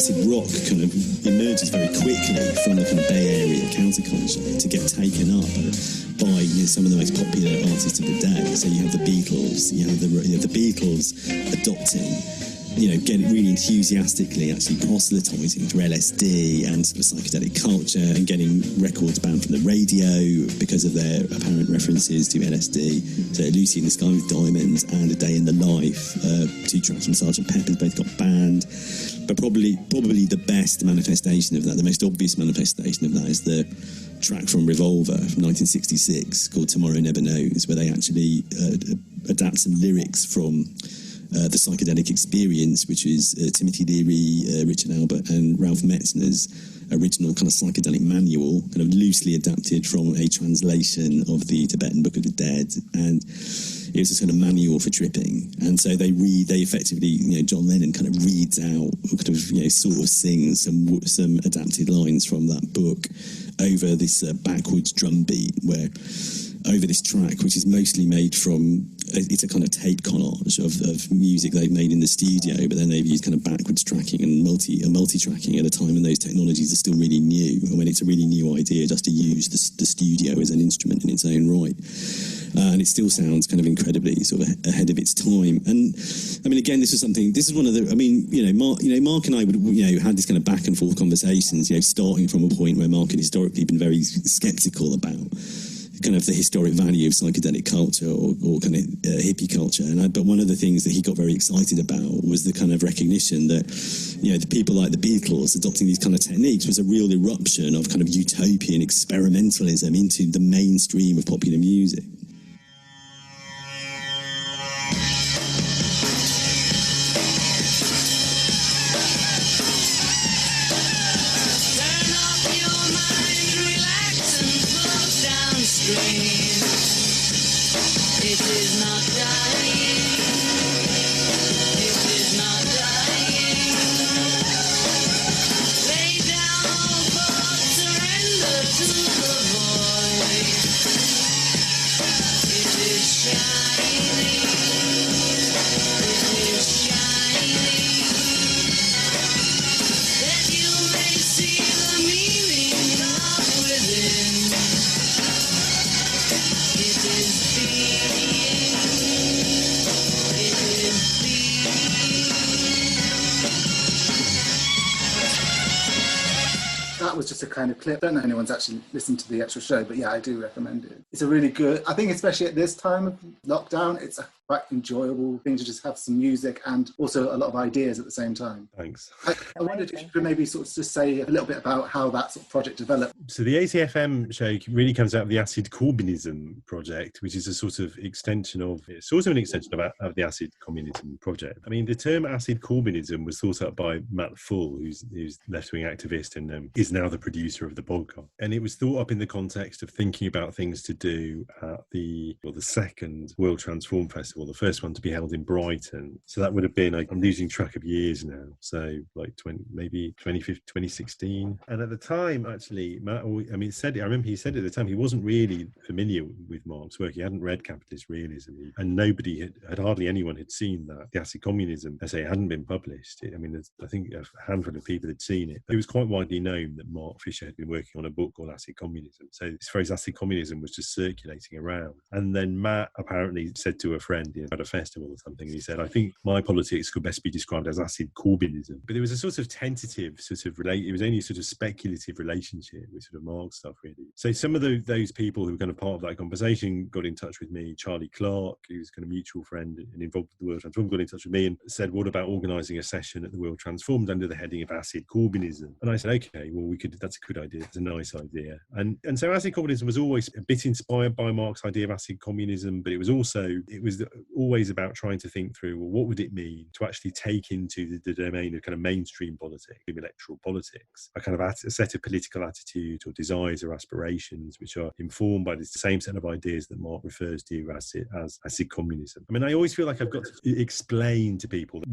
acid rock kind of emerges very quickly from the kind of Bay Area counterculture to get taken up by some of the most popular artists of the day. So you have the Beatles, you have the Beatles adopting, getting really enthusiastically actually proselytising through LSD and sort of psychedelic culture and getting records banned from the radio because of their apparent references to LSD. So Lucy in the Sky with Diamonds and A Day in the Life, 2 tracks from Sgt. Pepper's, both got banned. But probably the best manifestation of that, the most obvious manifestation of that, is the track from Revolver from 1966 called Tomorrow Never Knows, where they actually adapt some lyrics from the Psychedelic Experience, which is Timothy Leary, Richard Albert and Ralph Metzner's original kind of psychedelic manual, kind of loosely adapted from a translation of the Tibetan Book of the Dead, and it was a sort of manual for tripping. And so they effectively, John Lennon kind of reads out, kind of, sort of sings some adapted lines from that book over this backwards drum beat, where over this track, which is mostly made from, it's a kind of tape collage of music they've made in the studio, but then they've used kind of backwards tracking and multi-tracking at a time when those technologies are still really new, and when it's a really new idea just to use the studio as an instrument in its own right. And it still sounds kind of incredibly sort of ahead of its time. And I mean, again, this is one of the, Mark and I would, had this kind of back and forth conversations, starting from a point where Mark had historically been very sceptical about kind of the historic value of psychedelic culture or kind of hippie culture. But one of the things that he got very excited about was the kind of recognition that, the people like the Beatles adopting these kind of techniques was a real eruption of kind of utopian experimentalism into the mainstream of popular music. That was just a kind of clip. I don't know if anyone's actually listened to the actual show, but yeah, I do recommend it. It's a really good, I think especially at this time of lockdown, it's a quite enjoyable thing to just have some music and also a lot of ideas at the same time. Thanks. I wondered if you could maybe sort of just say a little bit about how that sort of project developed. So the ACFM show really comes out of the Acid Communism project, which is a sort of extension of, it's also an extension of the Acid Communism project. I mean, the term Acid Communism was thought up by Matt Full, who's left-wing activist and is now the producer of the podcast. And it was thought up in the context of thinking about things to do at the second World Transform Festival, the first one to be held in Brighton. So that would have been, I'm losing track of years now, so like 2016. And at the time, actually, Matt, I remember he said at the time he wasn't really familiar with Marx's work. He hadn't read Capitalist Realism, and nobody had hardly anyone had seen that. The Acid Communism essay hadn't been published. I think a handful of people had seen it. It was quite widely known that Mark Fisher had been working on a book called Acid Communism. So this phrase Acid Communism was just circulating around. And then Matt apparently said to a friend at a festival or something, and he said, I think my politics could best be described as acid Corbynism. But it was a sort of tentative it was only a sort of speculative relationship with sort of Marx stuff, really. So some of those people who were kind of part of that conversation got in touch with me. Charlie Clark, who was kind of mutual friend and involved with the World Transformed, got in touch with me and said, what about organising a session at the World Transformed under the heading of Acid Corbynism? And I said, okay, well, that's a good idea. It's a nice idea. And so Acid Communism was always a bit inspired by Marx's idea of acid communism, but it was always about trying to think through, well, what would it mean to actually take into the domain of kind of mainstream politics, electoral politics, a kind of a set of political attitudes or desires or aspirations which are informed by the same set of ideas that Marx refers to as acid communism. I mean, I always feel like I've got to explain to people that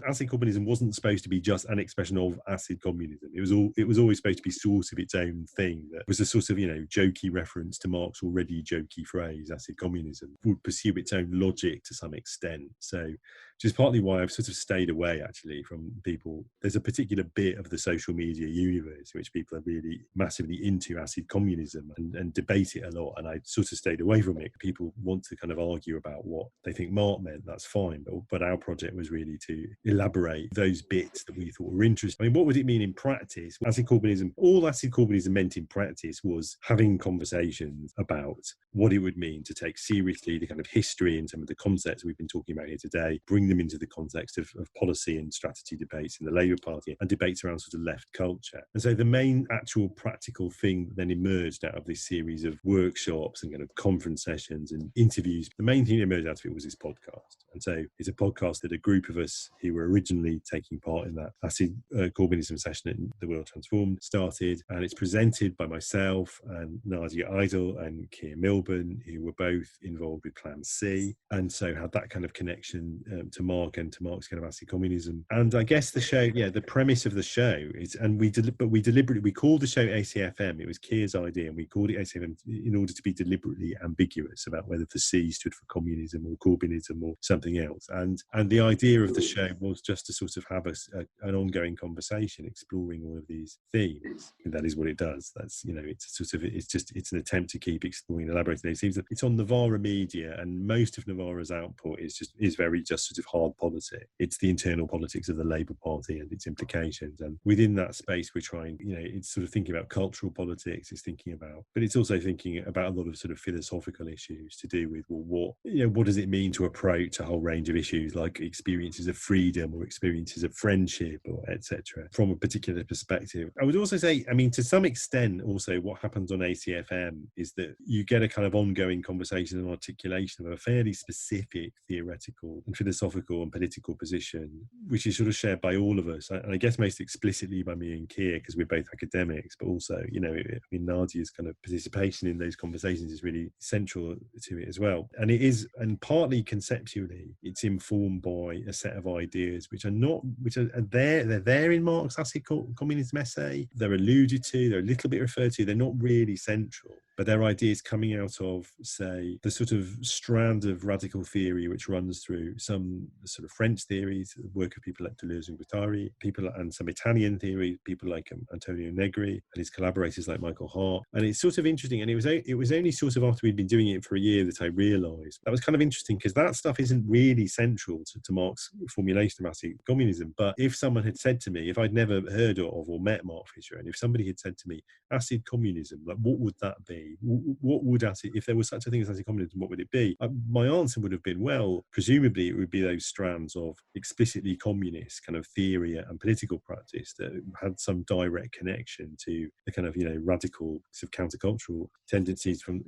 acid communism wasn't supposed to be just an expression of acid communism. It was always supposed to be sort of its own thing that was a sort of, jokey reference to Marx's already jokey phrase, acid communism, would pursue its own logic to some extent. So which is partly why I've sort of stayed away actually from people. There's a particular bit of the social media universe in which people are really massively into acid communism and debate it a lot, and I sort of stayed away from it. People want to kind of argue about what they think Mark meant, that's fine, but our project was really to elaborate those bits that we thought were interesting. I mean, what would it mean in practice? Acid communism, all acid communism meant in practice was having conversations about what it would mean to take seriously the kind of history and some of the concepts we've been talking about here today, bring them into the context of policy and strategy debates in the Labour Party and debates around sort of left culture. And so the main actual practical thing that then emerged out of this series of workshops and kind of conference sessions and interviews, the main thing that emerged out of it was this podcast. And so it's a podcast that a group of us who were originally taking part in that acid Corbynism session at The World Transformed started, and it's presented by myself and Nadia Idle and Keir Milburn, who were both involved with Plan C, and so had that kind of connection to Mark and to Mark's kind of acid communism. And I guess the show, the premise of the show is, and we deliberately called the show ACFM. It was Keir's idea, and we called it ACFM in order to be deliberately ambiguous about whether the C stood for communism or Corbynism or something else. And the idea of the show was just to sort of have an ongoing conversation exploring all of these themes. And that is what it does. That's, it's an attempt to keep exploring and elaborating these themes. It's on Novara Media, and most of Novara's output is very just sort of hard politics. It's the internal politics of the Labour Party and its implications. And within that space, we're trying, it's sort of thinking about cultural politics, but it's also thinking about a lot of sort of philosophical issues to do with, well, what does it mean to approach a whole range of issues like experiences of freedom or experiences of friendship or etc. from a particular perspective. I would also say, to some extent also what happens on ACFM is that you get a kind of ongoing conversation and articulation of a fairly specific theoretical and philosophical and political position, which is sort of shared by all of us, and I guess most explicitly by me and Keir, because we're both academics, but also, Nadia's kind of participation in those conversations is really central to it as well. And it is, and partly conceptually, it's informed by a set of ideas they're there in Mark's acid communism essay. They're alluded to, they're a little bit referred to, they're not really central, but they're ideas coming out of, say, the sort of strand of radical theory which runs through some sort of French theories, the work of people like Deleuze and Guattari, and some Italian theory, people like Antonio Negri and his collaborators like Michael Hart. And it's sort of interesting, and it was only sort of after we'd been doing it for a year that I realised that was kind of interesting, because that stuff isn't really central to Mark's formulation of acid communism. But if someone had said to me, if I'd never heard of or met Mark Fisher, and if somebody had said to me, acid communism, like what would that be? What would acid, if there was such a thing as acid communism, what would it be? My answer would have been, well, presumably it would be those strands of explicitly communist kind of theory and political practice that had some direct connection to the kind of, radical sort of countercultural tendencies from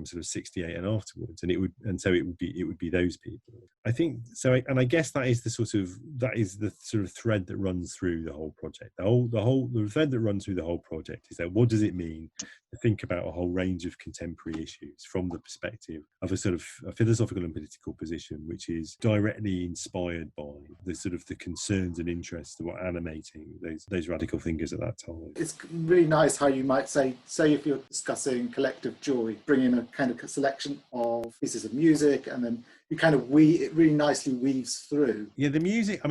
sort of 68 and afterwards. And so it would be those people. I think so. And I guess that is the sort of thread that runs through the whole project. The thread that runs through the whole project is that what does it mean to think about a whole range of contemporary issues from the perspective of a sort of a philosophical and political position which is directly inspired by the concerns and interests that were animating those radical thinkers at that time. It's really nice how you might say if you're discussing collective joy, bring in a kind of selection of pieces of music, and then you kind of it really nicely weaves through. Yeah, the music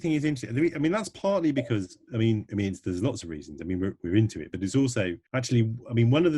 thing is interesting. That's partly because there's lots of reasons. We're into it, but it's also actually, one of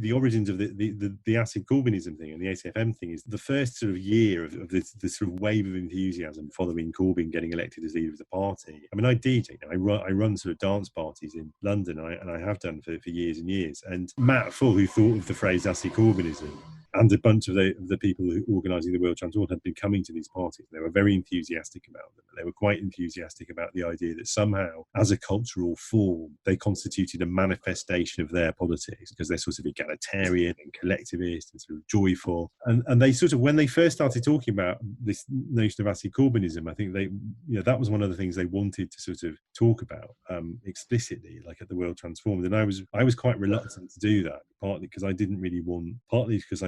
the origins of the acid Corbynism thing and the ACFM thing is the first sort of year of this sort of wave of enthusiasm following Corbyn getting elected as leader of the party. I DJ. I run sort of dance parties in London, and I have done for years and years. And Matt Full, who thought of the phrase acid Corbynism, and a bunch of the people who organising the World Transformed had been coming to these parties. They were very enthusiastic about them. They were quite enthusiastic about the idea that somehow, as a cultural form, they constituted a manifestation of their politics, because they're sort of egalitarian and collectivist and sort of joyful. And they sort of, when they first started talking about this notion of acid Corbynism, I think that was one of the things they wanted to sort of talk about explicitly, like at the World Transformed. And I was quite reluctant to do that, partly because I didn't really want, partly because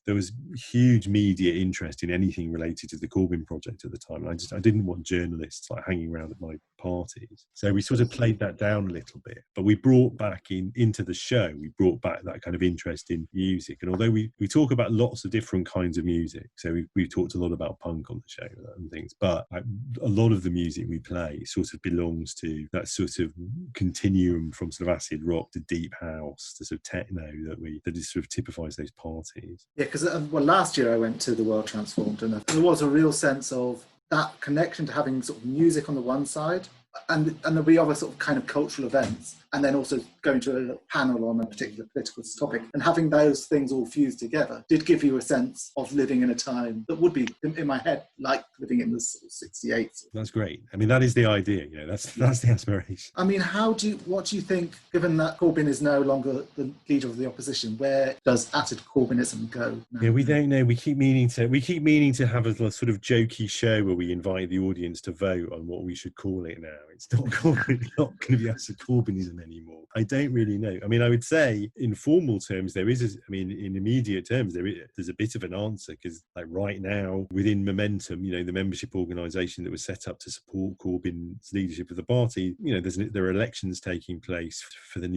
there was huge media interest in anything related to the Corbyn project at the time. And I didn't want journalists like hanging around at my parties. So we sort of played that down a little bit, but we brought back into the show, we brought back that kind of interest in music. And although we talk about lots of different kinds of music, so we've talked a lot about punk on the show and things, but a lot of the music we play sort of belongs to that sort of continuum from sort of acid rock to deep house to sort of techno that sort of typifies those parties. Yeah, because last year I went to the World Transformed, and there was a real sense of that connection to having sort of music on the one side, and there'll be other sort of kind of cultural events, and then also going to a panel on a particular political topic, and having those things all fused together did give you a sense of living in a time that would be, in my head, like living in the sort of 68. That's great. I mean, that is the idea, you know, that's the aspiration. I mean, what do you think, given that Corbyn is no longer the leader of the opposition, where does acid Corbynism go now? Yeah, we don't know. We keep meaning to have a sort of jokey show where we invite the audience to vote on what we should call it now. It's not going to be acid Corbynism anymore. I don't really know. I mean, I would say in formal terms, in immediate terms, there's a bit of an answer, because like right now within Momentum, you know, the membership organisation that was set up to support Corbyn's leadership of the party, you know, there are elections taking place for the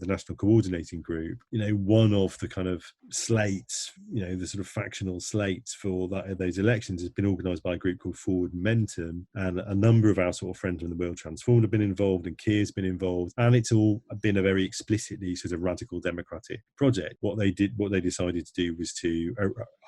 National Coordinating Group. You know, one of the kind of slates, you know, the sort of factional slates for those elections has been organised by a group called Forward Momentum, and a number of our sort of friends from the World Transformed have been involved, and Keir's been involved, and it's all been a very explicitly sort of radical democratic project. What they decided to do was to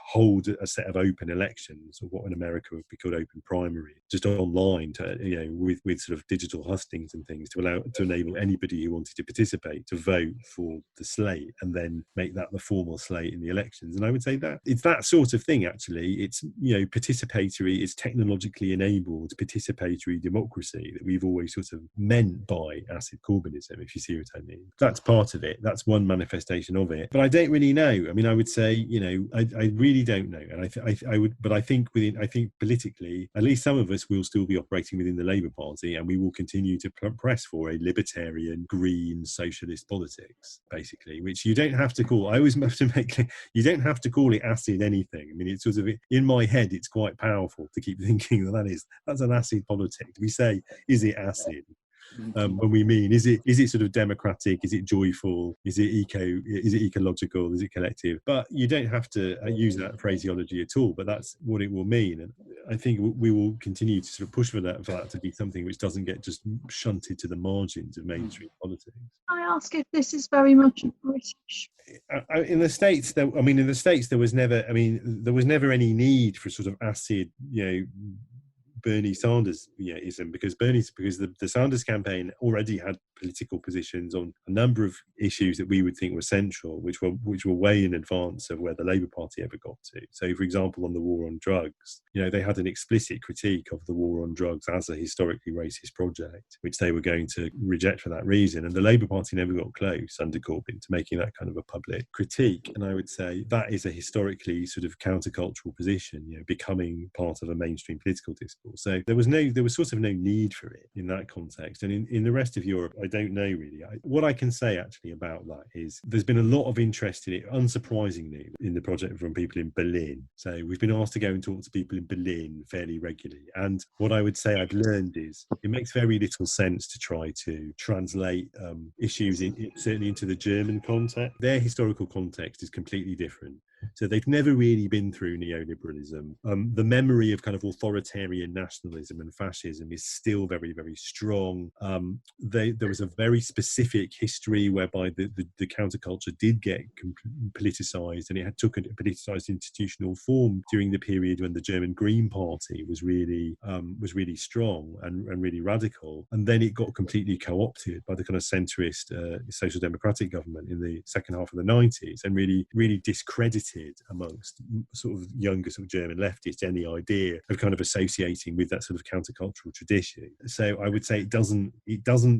hold a set of open elections, or what in America would be called open primary, just online, to, you know, with sort of digital hustings and things, to enable anybody who wanted to participate to vote for the slate, and then make that the formal slate in the elections. And I would say that it's that sort of thing, actually. It's, you know, participatory, it's technologically enabled participatory democracy that we've always sort of meant by acid Corbynism, if you see what I mean. That's part of it. That's one manifestation of it. But I don't really know. I mean, I would say, you know, I really don't know. And I think politically, at least some of us will still be operating within the Labour Party, and we will continue to press for a libertarian, green, socialist politics, basically, which you don't have to call. I always have to make clear, you don't have to call it acid anything. I mean, it's sort of, in my head, it's quite powerful to keep thinking that's an acid politic. We say, is it acid? When we mean, is it sort of democratic? Is it joyful? Is it ecological? Is it collective? But you don't have to use that phraseology at all. But that's what it will mean, and I think we will continue to sort of push for that to be something which doesn't get just shunted to the margins of mainstream politics. I ask if this is very much British. In the States, there was never any need for sort of acid, you know, Bernie Sanders-ism, because the Sanders campaign already had political positions on a number of issues that we would think were central, which were way in advance of where the Labour Party ever got to. So, for example, on the war on drugs, you know, they had an explicit critique of the war on drugs as a historically racist project, which they were going to reject for that reason. And the Labour Party never got close under Corbyn to making that kind of a public critique. And I would say that is a historically sort of countercultural position, you know, becoming part of a mainstream political discourse. So there was sort of no need for it in that context. And in the rest of Europe, I don't know really. What I can say actually about that is there's been a lot of interest in it, unsurprisingly, in the project from people in Berlin. So we've been asked to go and talk to people in Berlin fairly regularly. And what I would say I've learned is it makes very little sense to try to translate issues certainly into the German context. Their historical context is completely different. So they've never really been through neoliberalism. The memory of kind of authoritarian nationalism and fascism is still very, very strong. There was a very specific history whereby the counterculture did get politicised, and it took a politicised institutional form during the period when the German Green Party was really strong and really radical. And then it got completely co-opted by the kind of centrist social democratic government in the second half of the 90s, and really, really discredited amongst sort of younger sort of German leftists any idea of kind of associating with that sort of countercultural tradition. So I would say it doesn't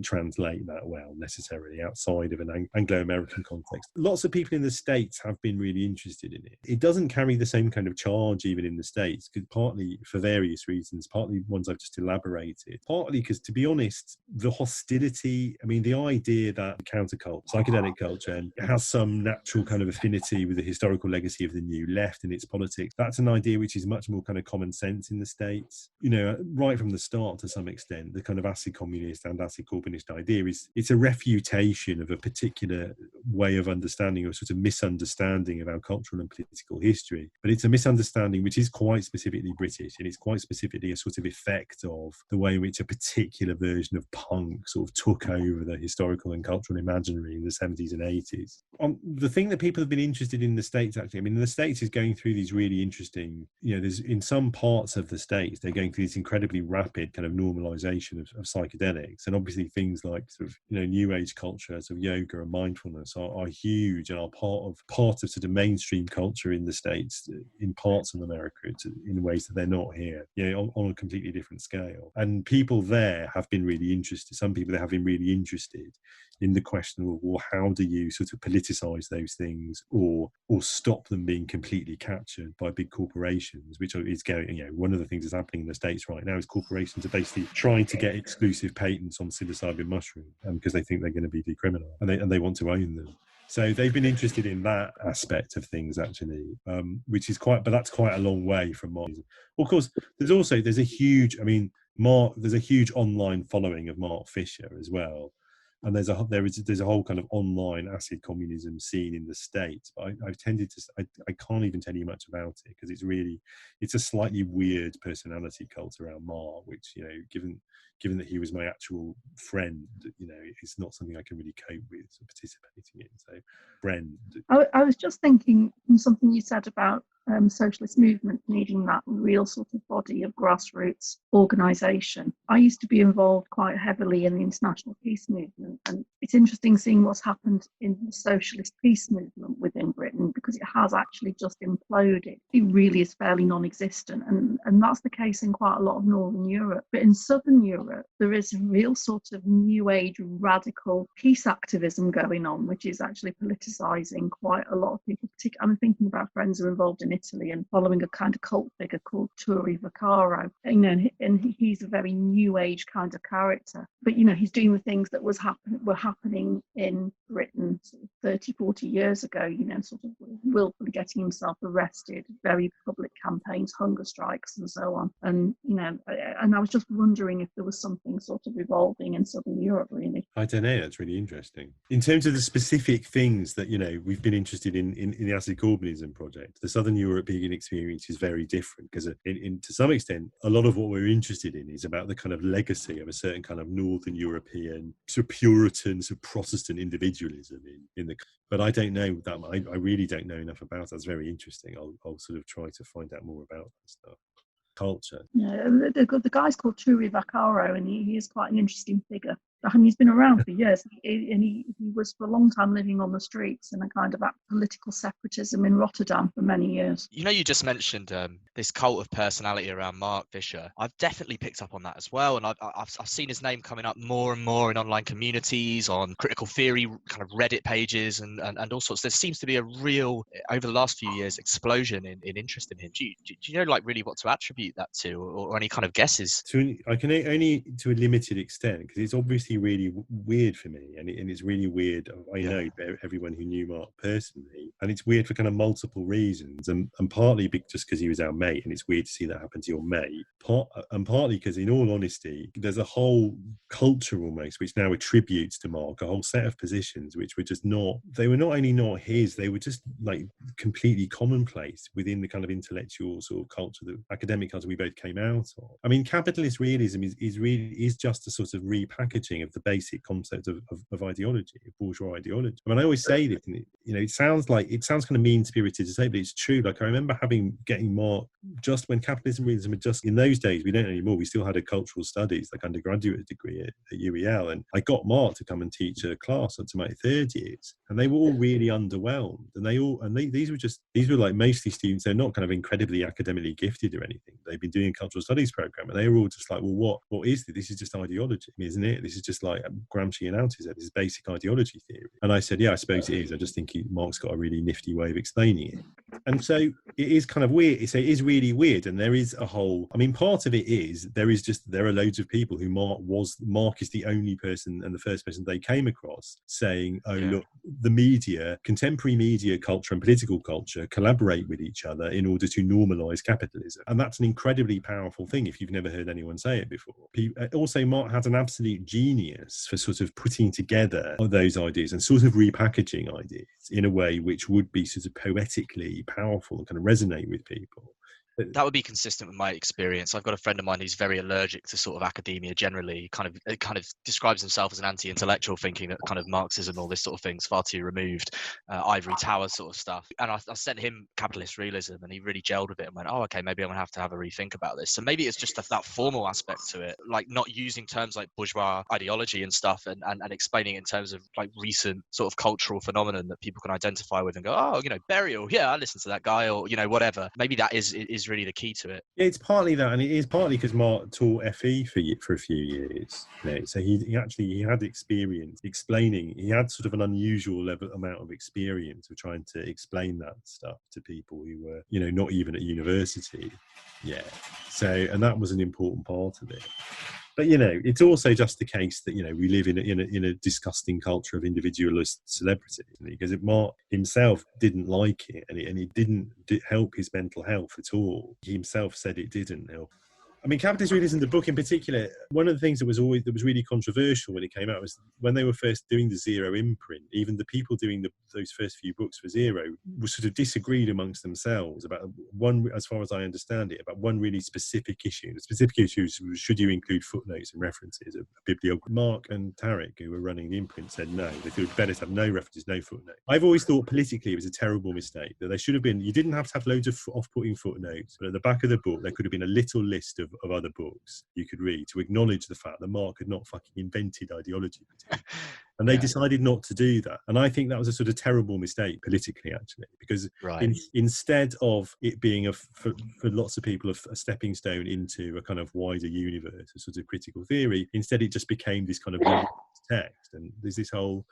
translate that well necessarily outside of an Anglo-American context. Lots of people in the States have been really interested in it. It doesn't carry the same kind of charge even in the States, because partly for various reasons, partly ones I've just elaborated, partly because, to be honest, the hostility, I mean, the idea that counterculture, psychedelic culture, has some natural kind of affinity with the historical legacy legacy of the new left and its politics. That's an idea which is much more kind of common sense in the States. You know, right from the start, to some extent, the kind of acid communist and acid Corbynist idea is, it's a refutation of a particular way of understanding, or sort of misunderstanding of our cultural and political history. But it's a misunderstanding which is quite specifically British, and it's quite specifically a sort of effect of the way in which a particular version of punk sort of took over the historical and cultural imaginary in the 70s and 80s. The thing that people have been interested in the States, actually, I mean, the States is going through these really interesting, you know, there's in some parts of the States, they're going through this incredibly rapid kind of normalization of psychedelics. And obviously things like sort of, you know, new age culture, sort of yoga and mindfulness are huge and are part of sort of mainstream culture in the States, in parts of America, in ways that they're not here, you know, on a completely different scale. And people there have been really interested, some people there have been really interested in the question of, well, how do you sort of politicize those things or stop them being completely captured by big corporations, which is going, you know, one of the things that's happening in the States right now is corporations are basically trying to get exclusive patents on psilocybin mushroom because they think they're going to be decriminalized, and they want to own them. So they've been interested in that aspect of things, actually, which is but that's quite a long way from Marxism. Of course, there's a huge online following of Mark Fisher as well. And there's a whole kind of online acid communism scene in the States. But I've tended to, I can't even tell you much about it because it's a slightly weird personality cult around Mark, which, you know, given that he was my actual friend, you know, it's not something I can really cope with participating in. So, friend. I was just thinking from something you said about socialist movement needing that real sort of body of grassroots organisation. I used to be involved quite heavily in the international peace movement, and it's interesting seeing what's happened in the socialist peace movement within Britain, because it has actually just imploded. It really is fairly non-existent, and that's the case in quite a lot of Northern Europe. But in Southern Europe, there is a real sort of new age radical peace activism going on, which is actually politicising quite a lot of people. I'm thinking about friends who are involved in Italy and following a kind of cult figure called Turi Vaccaro, and he's a very new age kind of character, but you know, he's doing the things that were happening in Britain sort of 30-40 years ago, you know, sort of willfully getting himself arrested, very public campaigns, hunger strikes and so on. And you know, and I was just wondering if there was something sort of evolving in Southern Europe, really. I don't know, that's really interesting. In terms of the specific things that, you know, we've been interested in the acid Corbynism project, the Southern European experience is very different because to some extent, a lot of what we're interested in is about the kind of legacy of a certain kind of Northern European sort of Puritan, sort of Protestant individualism in the. But I don't know that. I really don't know enough about it. That's very interesting. I'll sort of try to find out more about that stuff. Culture. Yeah, the guy's called Turi Vaccaro, and he is quite an interesting figure. I mean, he's been around for years, and he was for a long time living on the streets in a kind of political separatism in Rotterdam for many years. You know, you just mentioned this cult of personality around Mark Fisher. I've definitely picked up on that as well, and I've seen his name coming up more and more in online communities, on critical theory kind of Reddit pages, and all sorts. There seems to be a real, over the last few years, explosion in interest in him. Do you know, like, really what to attribute that to, or any kind of guesses? I can only to a limited extent, because it's obviously really weird for me, and it's really weird. I know everyone who knew Mark personally, and it's weird for kind of multiple reasons, and partly just because he was our mate, and it's weird to see that happen to your mate, and partly because, in all honesty, there's a whole culture almost which now attributes to Mark a whole set of positions which were just not, they were not only not his, they were just like completely commonplace within the kind of intellectual sort of culture, the academic culture we both came out of. I mean, capitalist realism is just a sort of repackaging of the basic concept of ideology, of bourgeois ideology. I mean, I always say this, and it sounds kind of mean-spirited to say, but it's true. Like, I remember getting Mark just when capitalism realism had just, in those days, we don't anymore, we still had a cultural studies, like undergraduate degree at UEL, and I got Mark to come and teach a class up to my third years, and they were all really underwhelmed, and these were like mostly students, they're not kind of incredibly academically gifted or anything, they've been doing a cultural studies program, and they were all just like, well, what is this? This is just ideology, isn't it? This is just like Gramsci and Althusser, this is basic ideology theory. And I said, yeah, I suppose it is. I just think Mark's got a really nifty way of explaining it. And so it is kind of weird. So it is really weird, and there is a whole. I mean, part of it is there are loads of people who Mark is the only person and the first person they came across saying, "Oh, look, the media, contemporary media culture and political culture collaborate with each other in order to normalize capitalism," and that's an incredibly powerful thing if you've never heard anyone say it before. Also, Mark had an absolute genius for sort of putting together those ideas and sort of repackaging ideas in a way which would be sort of poetically powerful and kind of resonate with people. That would be consistent with my experience. I've got a friend of mine who's very allergic to sort of academia generally. Kind of describes himself as an anti-intellectual, thinking that kind of Marxism, all this sort of thing's far too removed, ivory tower sort of stuff. And I sent him Capitalist Realism, and he really gelled with it and went, "Oh, okay, maybe I'm gonna have to have a rethink about this." So maybe it's just that formal aspect to it, like not using terms like bourgeois ideology and stuff, and explaining in terms of like recent sort of cultural phenomenon that people can identify with and go, "Oh, Burial, yeah, I listened to that guy," or whatever. Maybe that is really the key to it. Yeah, it's partly that, and it is partly because Mark taught FE for a few years. So he had experience explaining. He had sort of an unusual amount of experience of trying to explain that stuff to people who were, not even at university. Yeah. So, and that was an important part of it. But it's also just the case that we live in a disgusting culture of individualist celebrity, because Mark himself didn't like it, and it didn't help his mental health at all. He himself said it didn't help. I mean, Capitalist Realism, the book in particular, one of the things that was really controversial when it came out was when they were first doing the Zero imprint. Even the people doing those first few books for Zero were sort of disagreed amongst themselves about one, as far as I understand it, about one really specific issue. The specific issue was, should you include footnotes and references of bibliography? Mark and Tarek, who were running the imprint, said no. They thought it was better to have no references, no footnotes. I've always thought politically it was a terrible mistake, that they should have been, you didn't have to have loads of off-putting footnotes, but at the back of the book there could have been a little list of other books you could read to acknowledge the fact that Mark had not fucking invented ideology. And they decided not to do that. And I think that was a sort of terrible mistake politically, actually, because instead of it being, for lots of people, a stepping stone into a kind of wider universe, a sort of critical theory, instead it just became this kind of text. And there's this whole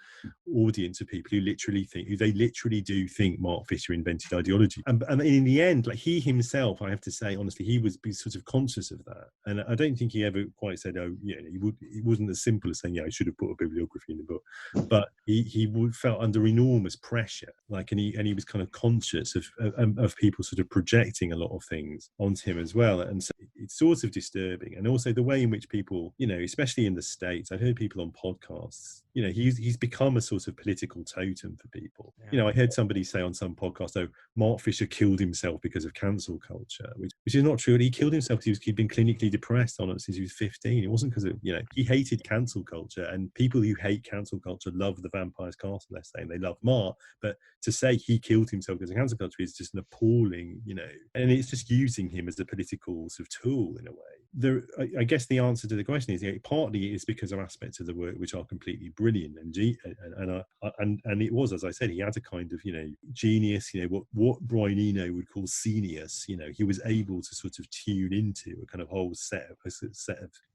audience of people who literally do think Mark Fisher invented ideology. And in the end, like he himself, I have to say, honestly, he was sort of conscious of that. And I don't think he ever quite said, it wasn't as simple as saying, I should have put a bibliography in the book. But he felt under enormous pressure, and he was kind of conscious of people sort of projecting a lot of things onto him as well. And so it's sort of disturbing. And also the way in which people, especially in the States, I've heard people on podcasts, he's become a sort of political totem for people. I heard somebody say on some podcast, Mark Fisher killed himself because of cancel culture, which is not true. He killed himself because he'd been clinically depressed on it since he was 15. It wasn't because of, he hated cancel culture, and people who hate cancel culture love the Vampire's Castle, they're saying. They love Mark, but to say he killed himself because of cancel culture is just an appalling, and it's just using him as a political sort of tool in a way. I guess the answer to the question is, partly it's because of aspects of the work which are completely brilliant, and it was, as I said, he had a kind of genius, what Brian Eno would call senius. He was able to sort of tune into a kind of whole set of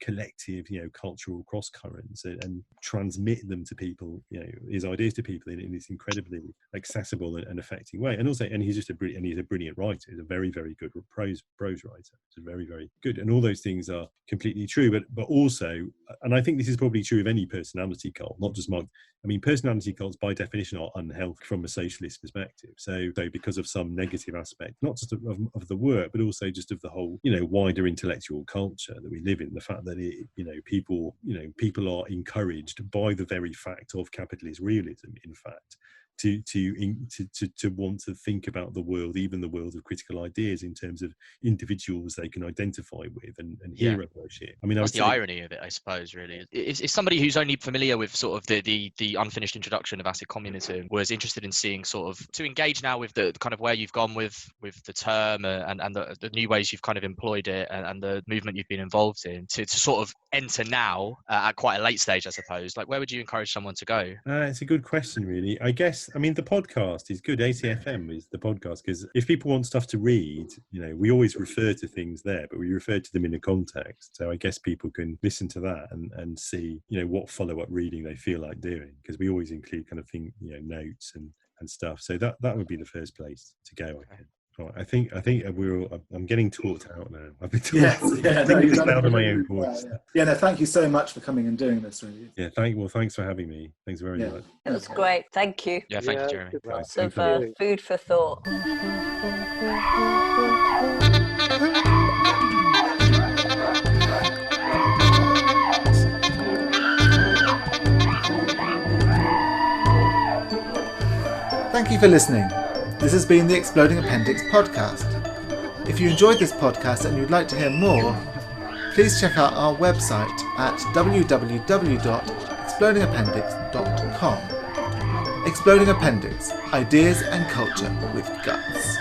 collective cultural cross currents and transmit them to people, his ideas to people in this incredibly accessible and effective way. And also, he's a brilliant writer. He's a very, very good prose writer. He's very, very good, and all those things are completely true. But also, and I think this is probably true of any personality cult, not just Mark. I mean, personality cults by definition are unhealthy from a socialist perspective. So because of some negative aspect, not just of the work, but also just of the whole, wider intellectual culture that we live in. The fact that people are encouraged by the very fact of capitalist realism, in fact, to want to think about the world, even the world of critical ideas, in terms of individuals they can identify with and hero worship. I mean, that's the irony of it, I suppose. Really, if somebody who's only familiar with sort of the unfinished introduction of Acid Communism was interested in seeing sort of to engage now with the kind of where you've gone with the term and the new ways you've kind of employed it and the movement you've been involved in to sort of enter now at quite a late stage, I suppose. Like, where would you encourage someone to go? It's a good question, really. I guess, I mean, the podcast is good. ACFM is the podcast, because if people want stuff to read, we always refer to things there, but we refer to them in a context. So I guess people can listen to that and see, what follow-up reading they feel like doing, because we always include kind of notes and stuff. So that would be the first place to go, I think. Oh, I think I'm getting talked out now. I've been talking. Yes, yeah, no, you've done out of my really own well, voice. yeah. No, thank you so much for coming and doing this. Really. Yeah, thanks for having me. Thanks very much. It was great. Thank you. Yeah, thank you, Jeremy. Lots of food for thought. Thank you for listening. This has been the Exploding Appendix podcast. If you enjoyed this podcast and you'd like to hear more, please check out our website at www.explodingappendix.com. Exploding Appendix, ideas and culture with guts.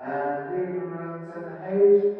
And ignorance and hate